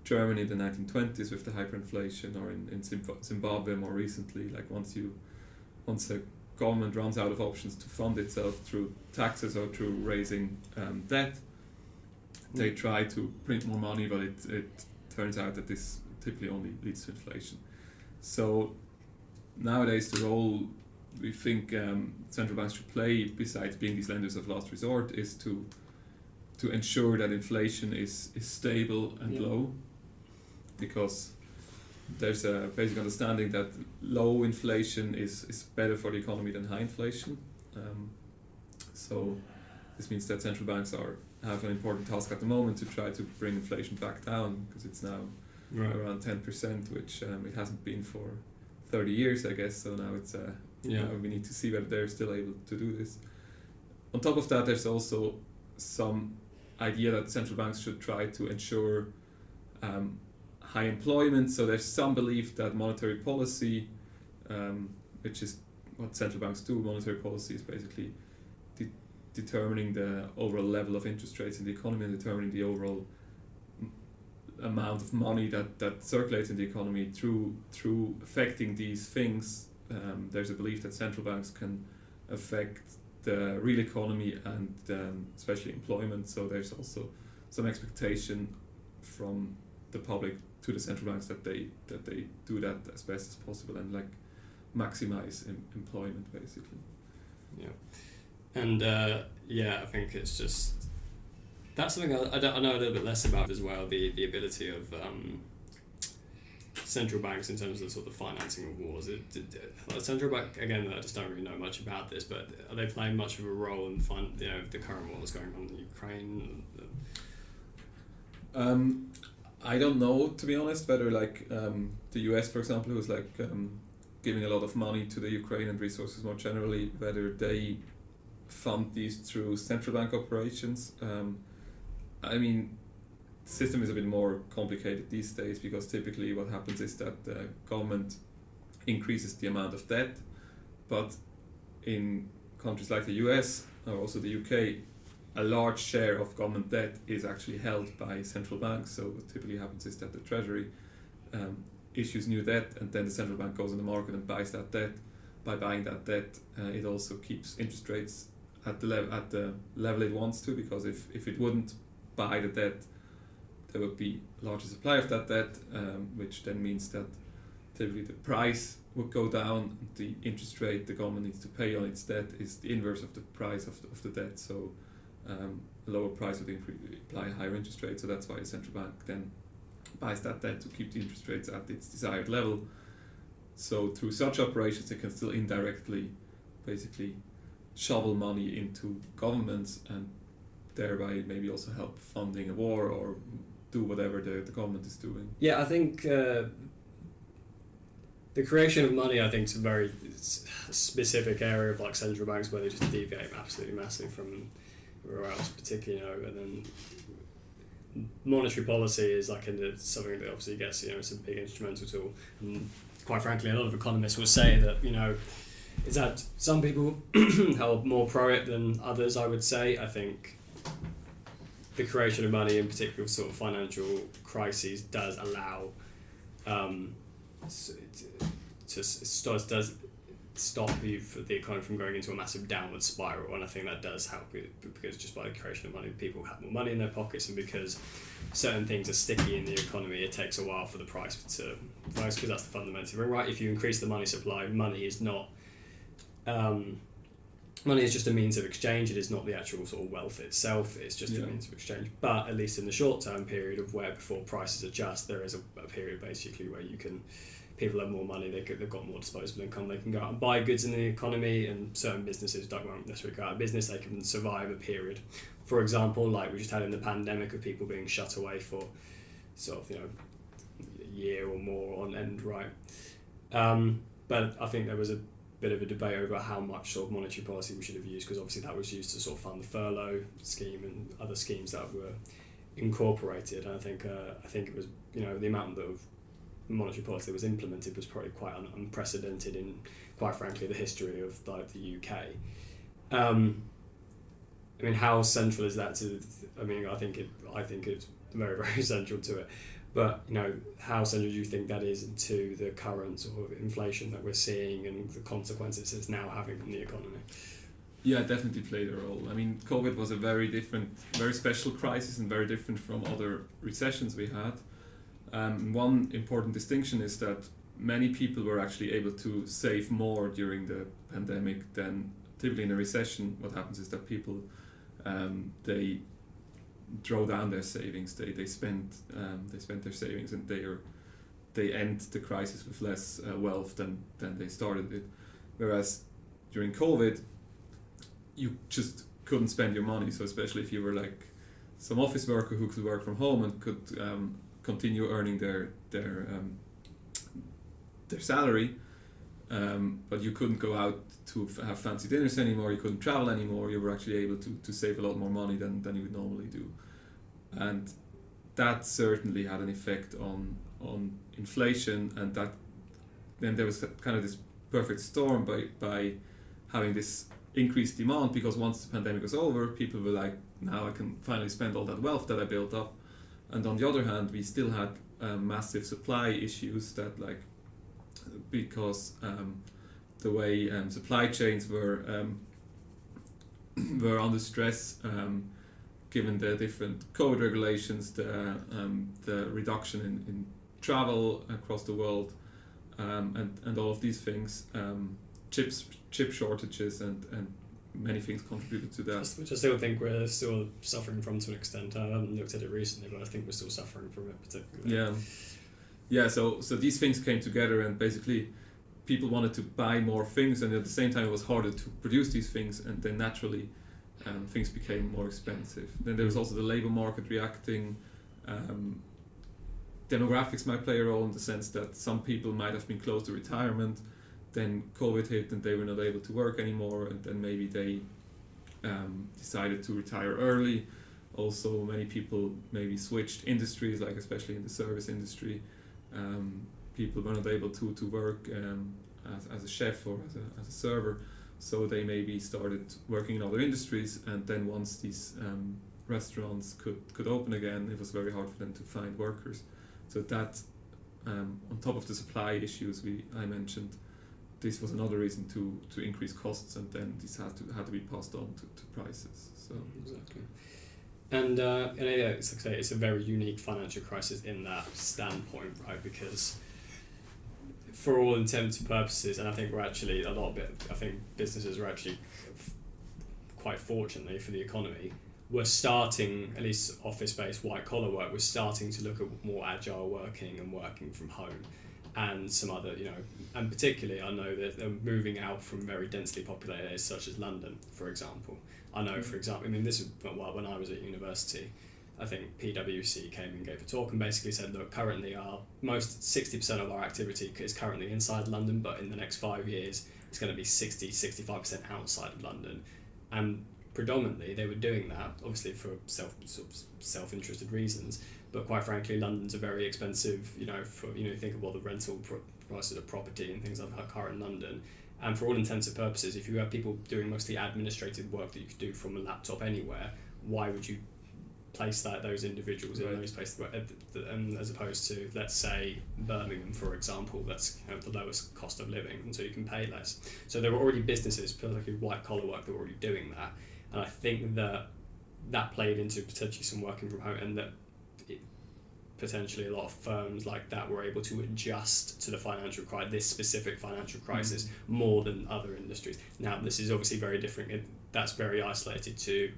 Speaker 1: Germany in the 1920s with the hyperinflation, or in Zimbabwe more recently. Like once the government runs out of options to fund itself through taxes or through raising debt, they try to print more money, but it turns out that this typically only leads to inflation. So nowadays the role we think central banks should play, besides being these lenders of last resort, is to ensure that inflation is stable and low, because there's a basic understanding that low inflation is better for the economy than high inflation. So this means that central banks have an important task at the moment to try to bring inflation back down, because it's now around 10%, which it hasn't been for 30 years, I guess. So now it's we need to see whether they're still able to do this. On top of that, there's also some idea that central banks should try to ensure high employment. So there's some belief that monetary policy, which is what central banks do, monetary policy, is basically determining the overall level of interest rates in the economy and determining the overall amount of money that circulates in the economy through affecting these things. There's a belief that central banks can affect the real economy and especially employment. So there's also some expectation from the public to the central banks that they do that as best as possible and like maximize employment basically.
Speaker 2: Yeah, and I think it's just that's something I know a little bit less about as well. The ability of central banks in terms of the sort of financing of wars. The central bank, again, I just don't really know much about this, but are they playing much of a role in the current war that's going on in Ukraine?
Speaker 1: I don't know, to be honest, whether like the US, for example, who's like giving a lot of money to the Ukraine and resources more generally, whether they fund these through central bank operations. I mean, the system is a bit more complicated these days because typically what happens is that the government increases the amount of debt, but in countries like the US or also the UK, a large share of government debt is actually held by central banks. So what typically happens is that the Treasury issues new debt, and then the central bank goes in the market and buys that debt. By buying that debt, it also keeps interest rates at the level it wants to, because if it wouldn't buy the debt, there would be a larger supply of that debt, which then means that typically the price would go down. The interest rate the government needs to pay on its debt is the inverse of the price of the debt. So a lower price would imply a higher interest rate. So that's why the central bank then buys that debt to keep the interest rates at its desired level. So through such operations, it can still indirectly basically shovel money into governments and thereby maybe also help funding a war or do whatever the government is doing.
Speaker 2: Yeah, I think the creation of money, I think, is a very specific area of like central banks where they just deviate absolutely massively from everywhere else, particularly, and then monetary policy is like something that obviously gets, it's a big instrumental tool. And quite frankly, a lot of economists will say that, is that some people are more pro it than others, I would say. I think the creation of money, in particular sort of financial crises, does allow does stop the economy from going into a massive downward spiral, and I think that does help it, because just by the creation of money, people have more money in their pockets, and because certain things are sticky in the economy, it takes a while for the price to rise, because that's the fundamental thing, right? If you increase the money supply, money is just a means of exchange. It is not the actual sort of wealth itself. It's just a means of exchange. But at least in the short term period of where before prices adjust, there is a period basically where people have more money, they've got more disposable income, they can go out and buy goods in the economy, and certain businesses won't necessarily go out of business, they can survive a period. For example, like we just had in the pandemic, of people being shut away for sort of, a year or more on end, right? But I think there was a bit of a debate over how much sort of monetary policy we should have used, because obviously that was used to sort of fund the furlough scheme and other schemes that were incorporated. And I think it was, the amount of monetary policy that was implemented was probably quite unprecedented in, quite frankly, the history of like the UK. I mean, how central is that to? I mean, I think it's very, very central to it. But how central do you think that is to the current sort of inflation that we're seeing and the consequences it's now having on the economy?
Speaker 1: Yeah, it definitely played a role. I mean, COVID was a very special crisis and very different from other recessions we had. One important distinction is that many people were actually able to save more during the pandemic than typically in a recession. What happens is that people they draw down their savings. They spend their savings, and they end the crisis with less wealth than they started it. Whereas during COVID, you just couldn't spend your money. So especially if you were like some office worker who could work from home and could continue earning their salary, but you couldn't go out to have fancy dinners anymore, you couldn't travel anymore, you were actually able to save a lot more money than you would normally do. And that certainly had an effect on inflation, and that then there was kind of this perfect storm by having this increased demand, because once the pandemic was over, people were like, now I can finally spend all that wealth that I built up. And on the other hand, we still had massive supply issues that, like, because the way supply chains were under stress, given the different COVID regulations, the reduction in travel across the world, and all of these things, chip shortages and many things contributed to that.
Speaker 2: Which I still think we're still suffering from to an extent. I haven't looked at it recently, but I think we're still suffering from it particularly.
Speaker 1: Yeah. So these things came together, and basically people wanted to buy more things, and at the same time it was harder to produce these things, and then naturally things became more expensive. Then there was also the labor market reacting. Demographics might play a role in the sense that some people might have been close to retirement, then COVID hit and they were not able to work anymore, and then maybe they decided to retire early. Also, many people maybe switched industries, like especially in the service industry. People were not able to work as a chef or as a server, so they maybe started working in other industries, and then once these restaurants could open again, it was very hard for them to find workers. So that, on top of the supply issues I mentioned, this was another reason to increase costs, and then this had to be passed on to prices. So
Speaker 2: exactly. And yeah, it's like I say, it's a very unique financial crisis in that standpoint, right? Because for all intents and purposes, and I think we're actually I think businesses are actually quite fortunately for the economy, we're starting, at least office-based white-collar work, we're starting to look at more agile working and working from home, and some other, and particularly I know that they're moving out from very densely populated areas such as London, for example. I know, for example, this is when I was at university, I think PwC came and gave a talk and basically said, look, currently 60% of our activity is currently inside London, but in the next 5 years, it's going to be 65% outside of London. And predominantly they were doing that obviously for self-interested reasons, but quite frankly London's a very expensive, think of all the rental prices of property and things like that are in London, and for all intents and purposes, if you have people doing mostly administrative work that you could do from a laptop anywhere, why would you place those individuals in those places, and as opposed to, let's say, Birmingham, for example, that's the lowest cost of living, and so you can pay less. So there were already businesses, particularly white collar work, that were already doing that. And I think that played into potentially some working from home, and that potentially a lot of firms like that were able to adjust to this specific financial crisis more than other industries. Now, this is obviously very different. That's very isolated to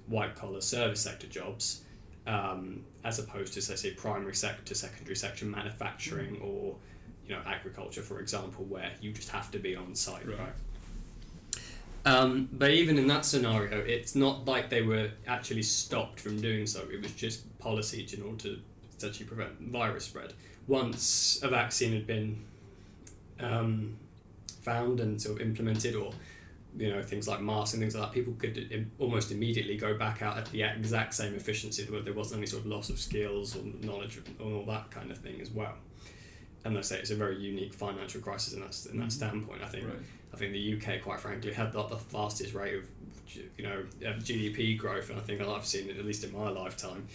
Speaker 2: white collar service sector jobs, as opposed to, say, primary sector, secondary sector, manufacturing, or agriculture, for example, where you just have to be on site, right? But even in that scenario, it's not like they were actually stopped from doing so. It was just policy in order to essentially prevent virus spread. Once a vaccine had been found and sort of implemented, or things like masks and things like that, people could almost immediately go back out at the exact same efficiency. There wasn't any sort of loss of skills or knowledge and all that kind of thing as well. And I say it's a very unique financial crisis in that standpoint. I think the UK, quite frankly, had the fastest rate of GDP growth, and I think I've seen it, at least in my lifetime.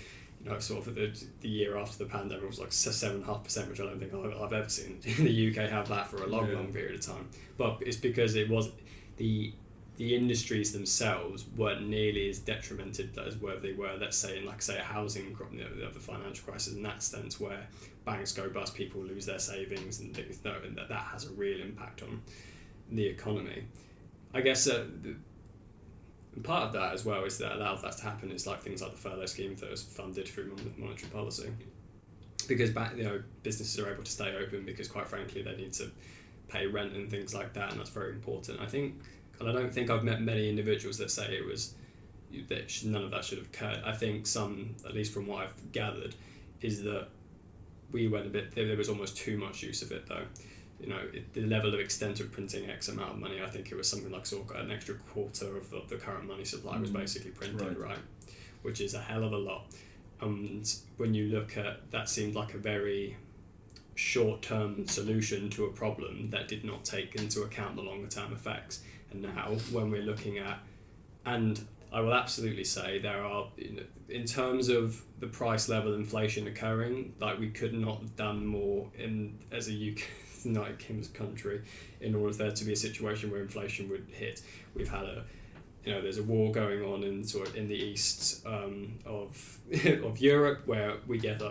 Speaker 2: Sort of the year after the pandemic was like 7.5%, which I don't think I've ever seen in the UK have that for a long period of time. But it's because it was the industries themselves weren't nearly as detrimented as where they were, let's say, in a housing of the financial crisis, in that sense, where banks go bust, people lose their savings, and things, and that has a real impact on the economy. I guess part of that as well is that allowed that to happen is things like the furlough scheme that was funded through monetary policy, because businesses are able to stay open because, quite frankly, they need to pay rent and things like that, and that's very important. I don't think I've met many individuals that say none of that should have occurred. I think some, at least from what I've gathered, is that there was almost too much use of it, though. The level of extent of printing X amount of money, I think it was something like sort of an extra quarter of the current money supply was basically printed, right? Which is a hell of a lot. And when you look at that, seemed like a very short-term solution to a problem that did not take into account the longer-term effects. And now, when we're looking at, and I will absolutely say there are, in terms of the price level inflation occurring, like we could not have done more as a UK, United Kingdom's country, in order for there to be a situation where inflation would hit. We've had there's a war going on in the east of Europe, where we get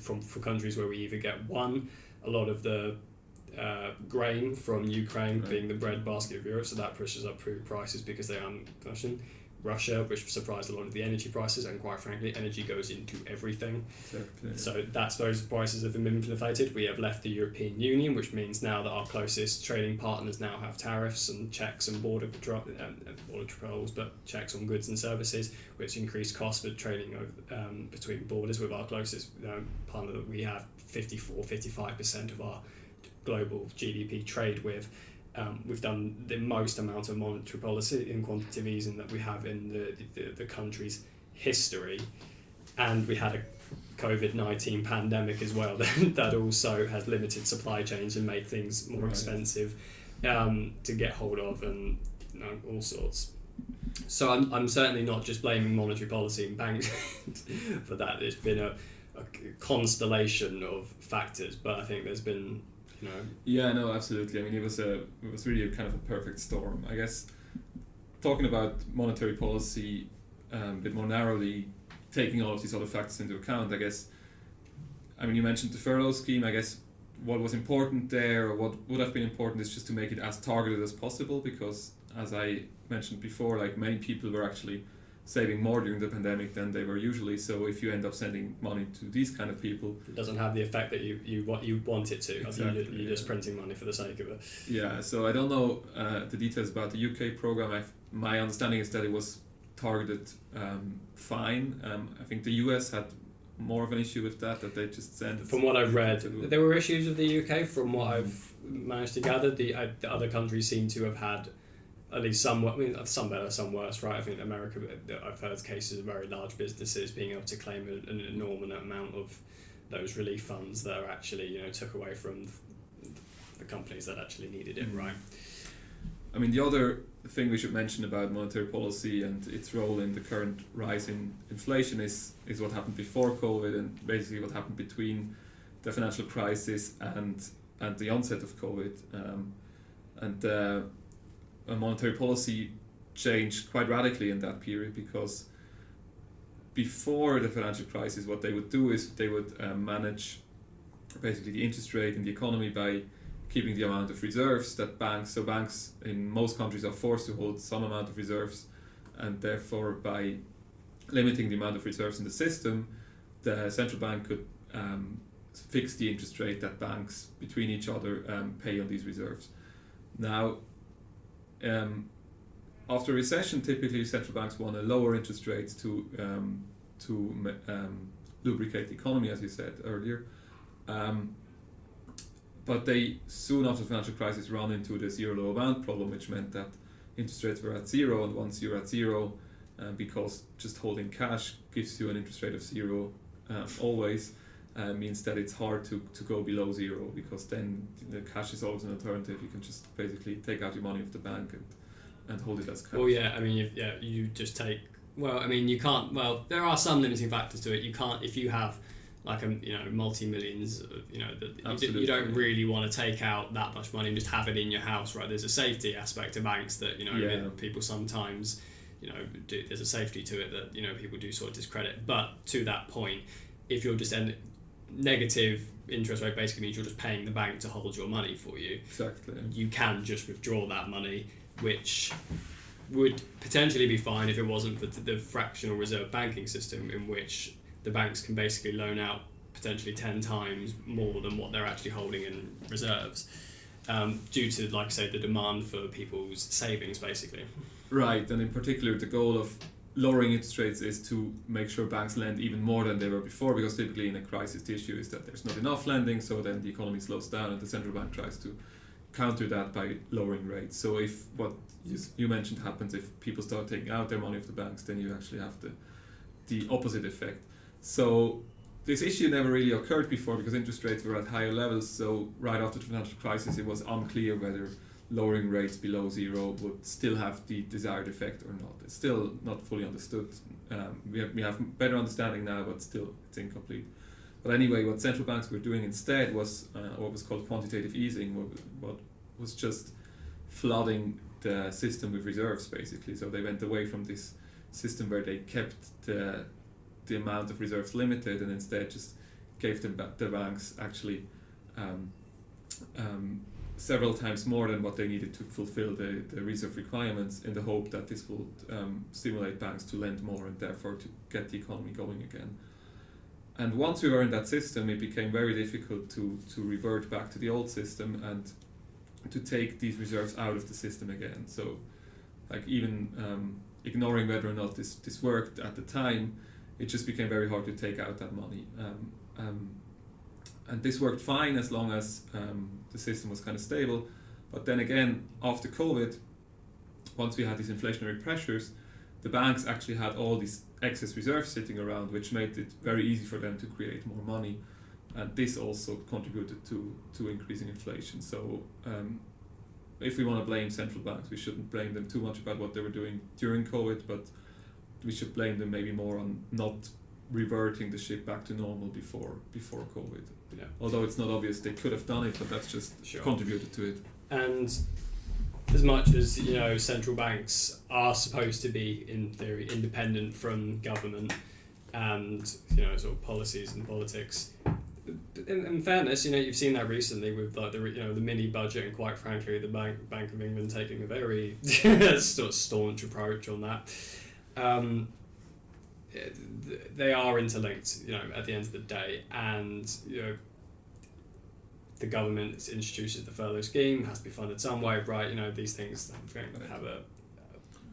Speaker 2: from countries where we either get a lot of the grain from Ukraine, right, being the breadbasket of Europe, so that pushes up food prices because they are Russian. Russia, which surprised a lot of the energy prices, and quite frankly, energy goes into everything. Exactly. So those prices have been inflated. We have left the European Union, which means now that our closest trading partners now have tariffs and checks and border patrols, but checks on goods and services, which increase costs for trading between borders with our closest partner that we have 55% of our global GDP trade with. We've done the most amount of monetary policy in quantitative easing that we have in the country's history, and we had a COVID-19 pandemic as well that also has limited supply chains and made things more expensive to get hold of, and all sorts. So I'm certainly not just blaming monetary policy and banks for that. It's been a constellation of factors, but I think there's been
Speaker 1: Yeah, no, absolutely. I mean, it was really a kind of a perfect storm. I guess talking about monetary policy a bit more narrowly, taking all of these other factors into account, I guess, I mean, you mentioned the furlough scheme. I guess what was important there, or what would have been important, is just to make it as targeted as possible, because as I mentioned before, like, many people were actually saving more during the pandemic than they were usually. So if you end up sending money to these kind of people,
Speaker 2: it doesn't have the effect that you want it to.
Speaker 1: Exactly,
Speaker 2: you're just printing money for the sake of it.
Speaker 1: Yeah, so I don't know the details about the UK program. My understanding is that it was targeted fine. I think the US had more of an issue with that they just sent.
Speaker 2: From what I've read, there were issues with the UK. From what I've managed to gather, the other countries seem to have had at least some better, some worse, right? I think America, I've heard cases of very large businesses being able to claim an enormous amount of those relief funds that are actually, took away from the companies that actually needed it, right?
Speaker 1: I mean, the other thing we should mention about monetary policy and its role in the current rise in inflation is what happened before COVID, and basically what happened between the financial crisis and the onset of COVID. Monetary policy changed quite radically in that period, because before the financial crisis, what they would do is they would manage basically the interest rate in the economy by keeping the amount of reserves that banks in most countries are forced to hold some amount of reserves, and therefore by limiting the amount of reserves in the system, the central bank could fix the interest rate that banks between each other pay on these reserves. Now, after a recession, typically central banks want to lower interest rates to lubricate the economy, as you said earlier. But they soon after the financial crisis ran into the zero low amount problem, which meant that interest rates were at zero, and once you're at zero, because just holding cash gives you an interest rate of zero always, means that it's hard to go below zero, because then the cash is always an alternative. You can just basically take out your money off the bank and hold it as cash.
Speaker 2: Well, yeah, I mean, you just take. Well, I mean, you can't. Well, there are some limiting factors to it. You can't, if you have like multi-millions, you don't really want to take out that much money and just have it in your house, right? There's a safety aspect to banks that people sometimes there's a safety to it that people do sort of discredit. But to that point, if you're just negative interest rate basically means you're just paying the bank to hold your money for you.
Speaker 1: Exactly.
Speaker 2: You can just withdraw that money, which would potentially be fine if it wasn't for the fractional reserve banking system, in which the banks can basically loan out potentially 10 times more than what they're actually holding in reserves, due to, like I say, the demand for people's savings, basically.
Speaker 1: Right, and in particular, the goal of lowering interest rates is to make sure banks lend even more than they were before, because typically in a crisis the issue is that there's not enough lending, so then the economy slows down and the central bank tries to counter that by lowering rates. So if what you mentioned happens, if people start taking out their money of the banks, then you actually have the opposite effect. So this issue never really occurred before because interest rates were at higher levels. So right after the financial crisis, it was unclear whether lowering rates below zero would still have the desired effect or not. It's still not fully understood. We have better understanding now, but still it's incomplete. But anyway, what central banks were doing instead was what was called quantitative easing, what was just flooding the system with reserves, basically. So they went away from this system where they kept the amount of reserves limited and instead just gave the banks actually several times more than what they needed to fulfill the reserve requirements, in the hope that this would stimulate banks to lend more and therefore to get the economy going again. And once we were in that system, it became very difficult to revert back to the old system and to take these reserves out of the system again. So, like, even ignoring whether or not this worked at the time, it just became very hard to take out that money. And this worked fine as long as the system was kind of stable. But then again, after COVID, once we had these inflationary pressures, the banks actually had all these excess reserves sitting around, which made it very easy for them to create more money. And this also contributed to increasing inflation. So if we want to blame central banks, we shouldn't blame them too much about what they were doing during COVID, but we should blame them maybe more on not reverting the ship back to normal before COVID.
Speaker 2: Yeah.
Speaker 1: Although it's not obvious they could have done it, but that's just contributed to it.
Speaker 2: And as much as, you know, central banks are supposed to be, in theory, independent from government and, you know, sort of policies and politics, in fairness, you know, you've seen that recently with, like, the mini budget, and quite frankly, the Bank of England taking a very sort of staunch approach on that. They are interlinked, you know, at the end of the day, and, you know, the government introduces the furlough scheme, has to be funded some way, right? You know, these things have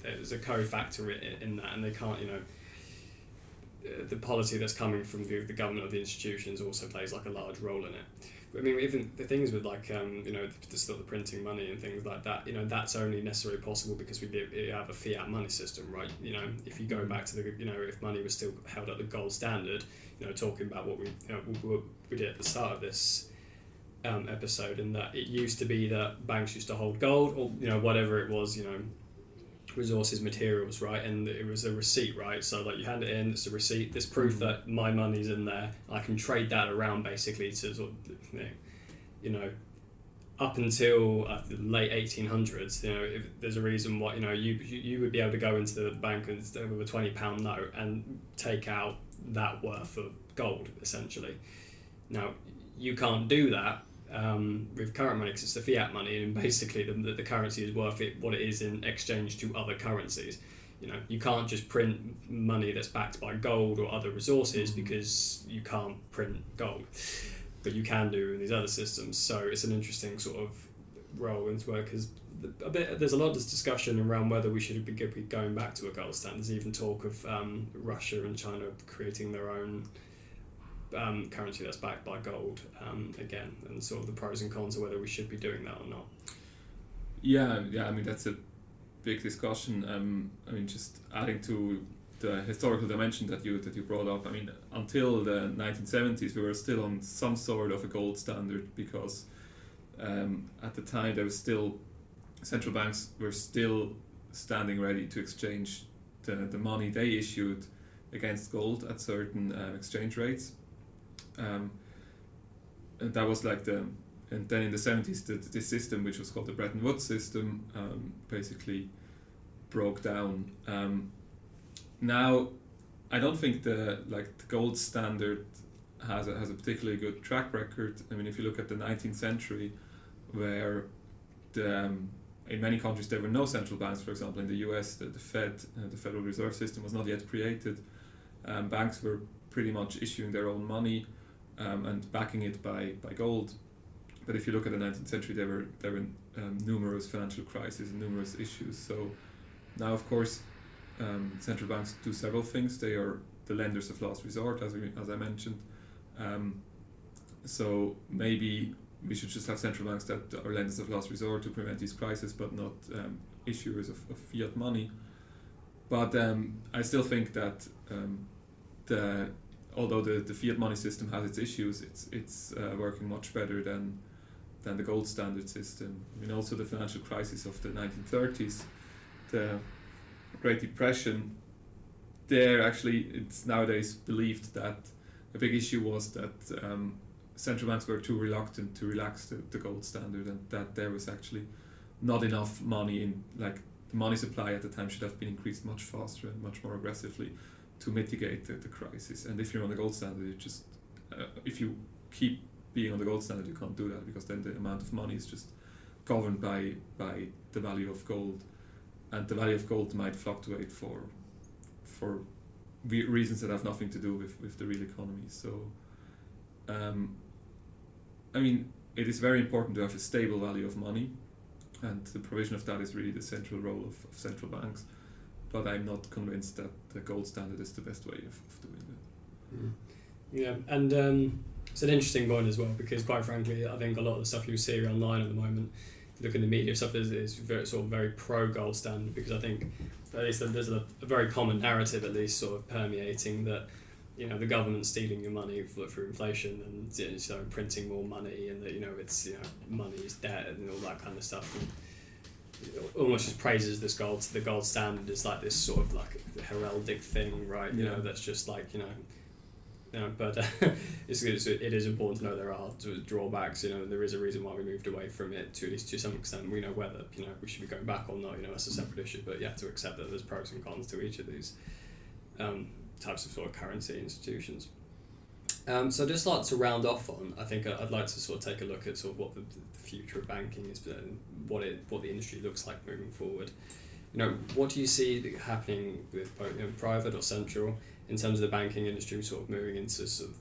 Speaker 2: there's a co-factor in that, and they can't, you know, the policy that's coming from the government or the institutions also plays like a large role in it. But, I mean, even the things with, like, you know, the printing money and things like that, you know, that's only necessarily possible because we have a fiat money system, right? You know, if you go back to you know, if money was still held at the gold standard, you know, talking about what we did at the start of this episode, and that it used to be that banks used to hold gold, or, you know, whatever it was, you know, resources, materials, right? And it was a receipt, right? So, like, you hand it in, it's a receipt, this proof that my money's in there. I can trade that around, basically, to sort of, you know, up until the late 1800s, you know, if there's a reason why, you know, you would be able to go into the bank and with a £20 note and take out that worth of gold, essentially. Now, you can't do that with current money because it's the fiat money, and basically the currency is worth what it is in exchange to other currencies. You know, you can't just print money that's backed by gold or other resources because you can't print gold, but you can do in these other systems. So it's an interesting sort of role into work, because there's a lot of discussion around whether we should be going back to a gold standard. There's even talk of Russia and China creating their own currency that's backed by gold again, and sort of the pros and cons of whether we should be doing that or not.
Speaker 1: Yeah. I mean, that's a big discussion. I mean, just adding to the historical dimension that you brought up. I mean, until the 1970s, we were still on some sort of a gold standard because at the time there was still central banks were still standing ready to exchange the money they issued against gold at certain exchange rates. And that was like and then in the 70s this system, which was called the Bretton Woods system, basically broke down. Now I don't think the gold standard has a particularly good track record. I mean, if you look at the 19th century, where in many countries there were no central banks. For example, in the US, the Fed, the Federal Reserve System, was not yet created. Banks were pretty much issuing their own money and backing it by gold. But if you look at the 19th century, there were numerous financial crises and numerous issues. So now, of course, central banks do several things. They are the lenders of last resort, as I mentioned. So maybe we should just have central banks that are lenders of last resort to prevent these crises, but not issuers of fiat money. But I still think that although the fiat money system has its issues, it's working much better than the gold standard system. I mean, also the financial crisis of the 1930s, the Great Depression, there actually it's nowadays believed that a big issue was that central banks were too reluctant to relax the gold standard, and that there was actually not enough money in, like, the money supply at the time should have been increased much faster and much more aggressively to mitigate the crisis. And if you're on the gold standard, you just if you keep being on the gold standard, you can't do that, because then the amount of money is just governed by the value of gold, and the value of gold might fluctuate for reasons that have nothing to do with the real economy. So I mean, it is very important to have a stable value of money, and the provision of that is really the central role of central banks. But I'm not convinced that the gold standard is the best way of doing that.
Speaker 2: Mm. Yeah, and it's an interesting point as well, because quite frankly, I think a lot of the stuff you see online at the moment, look in the media stuff, is very, sort of very pro gold standard, because I think at least there's a very common narrative, at least sort of permeating, that, you know, the government's stealing your money through inflation, and, you know, so printing more money, and that, you know, it's, you know, money is debt and all that kind of stuff. And almost just praises the gold standard is like this sort of like heraldic thing, right? You know, that's just like, you know, but it is important to know there are drawbacks. You know, there is a reason why we moved away from it, to at least to some extent. We know whether, you know, we should be going back or not. You know, that's a separate issue. But you have to accept that there's pros and cons to each of these types of sort of currency institutions. So just like to round off on, I think I'd like to sort of take a look at sort of what the future of banking is, and what the industry looks like moving forward. You know, what do you see happening with both, you know, private or central, in terms of the banking industry sort of moving into sort of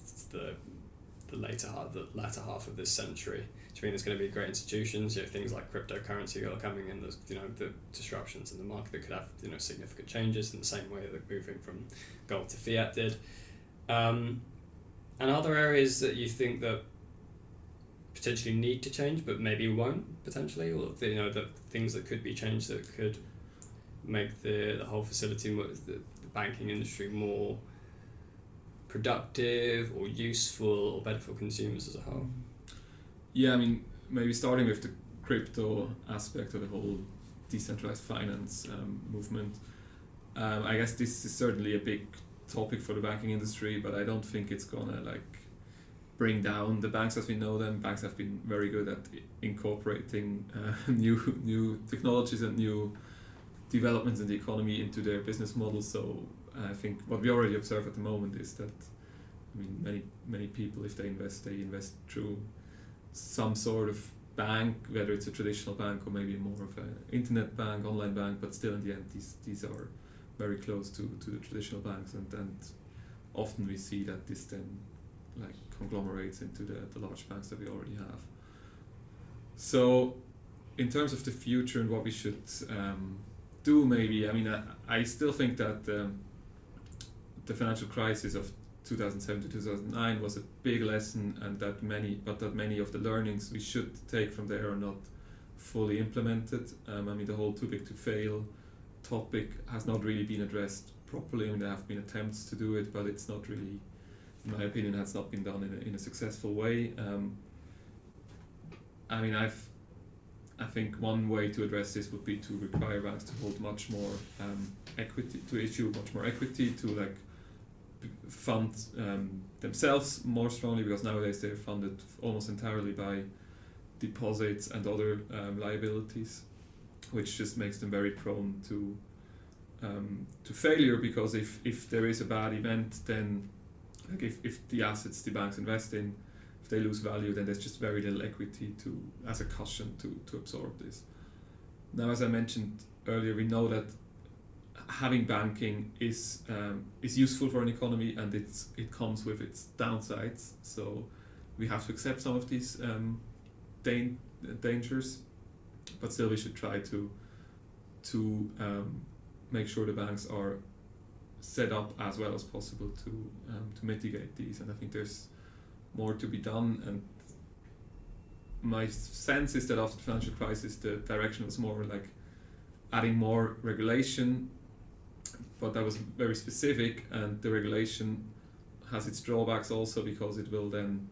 Speaker 2: the latter half of this century? Do you think there's going to be great institutions, you know, things like cryptocurrency are coming in, there's, you know, the disruptions in the market that could have, you know, significant changes in the same way that moving from gold to fiat did. And other areas that you think that potentially need to change but maybe won't, potentially, or, you know, the things that could be changed that could make the whole facility, the banking industry, more productive or useful or better for consumers as a whole?
Speaker 1: Yeah, I mean, maybe starting with the crypto aspect of the whole decentralized finance movement. I guess this is certainly a big topic for the banking industry, but I don't think it's gonna like bring down the banks as we know them. Banks have been very good at incorporating new technologies and new developments in the economy into their business models. So I think what we already observe at the moment is that, I mean, many people, if they invest through some sort of bank, whether it's a traditional bank or maybe more of an internet bank, online bank, but still in the end these are very close to the traditional banks, and often we see that this then like conglomerates into the large banks that we already have. So in terms of the future and what we should do, maybe, I mean, I still think that the financial crisis of 2007 to 2009 was a big lesson, and that many of the learnings we should take from there are not fully implemented. I mean, the whole too big to fail topic has not really been addressed properly. I mean, there have been attempts to do it, but it's not really, in my opinion, has not been done in a successful way. I mean, I think one way to address this would be to require banks to hold much more equity, to issue much more equity, to like fund themselves more strongly, because nowadays they're funded almost entirely by deposits and other liabilities, which just makes them very prone to failure, because if there is a bad event, then like if the assets the banks invest in, if they lose value, then there's just very little equity as a cushion to absorb this. Now, as I mentioned earlier, we know that having banking is useful for an economy, and it comes with its downsides. So we have to accept some of these dangers, but still we should try to make sure the banks are set up as well as possible to mitigate these. And I think there's more to be done, and my sense is that after the financial crisis the direction was more like adding more regulation, but that was very specific, and the regulation has its drawbacks also, because it will then,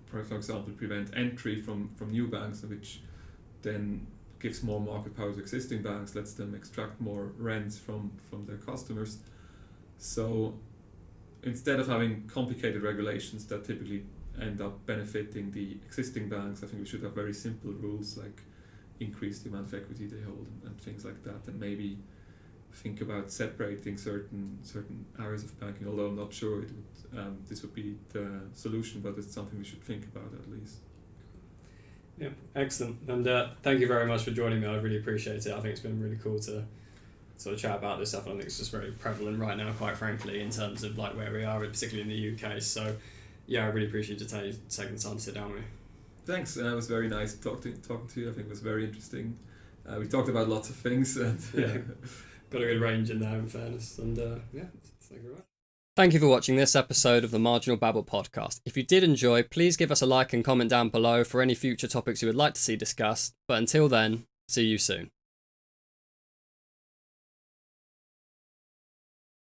Speaker 1: for example, prevent entry from new banks, which then gives more market power to existing banks, lets them extract more rents from their customers. So instead of having complicated regulations that typically end up benefiting the existing banks, I think we should have very simple rules, like increase the amount of equity they hold and things like that, and maybe think about separating certain areas of banking, although I'm not sure this would be the solution, but it's something we should think about at least.
Speaker 2: Yeah, excellent. And thank you very much for joining me. I really appreciate it. I think it's been really cool to sort of chat about this stuff. I think it's just very prevalent right now, quite frankly, in terms of like where we are, particularly in the UK. So yeah, I really appreciate you taking the time to sit down with me.
Speaker 1: Thanks. It was very nice talking to you. I think it was very interesting. We talked about lots of things. And
Speaker 2: yeah, got a good range in there, in fairness. And yeah, thank you very much. Thank you for watching this episode of the Marginal Babble podcast. If you did enjoy, please give us a like and comment down below for any future topics you would like to see discussed. But until then, see you soon.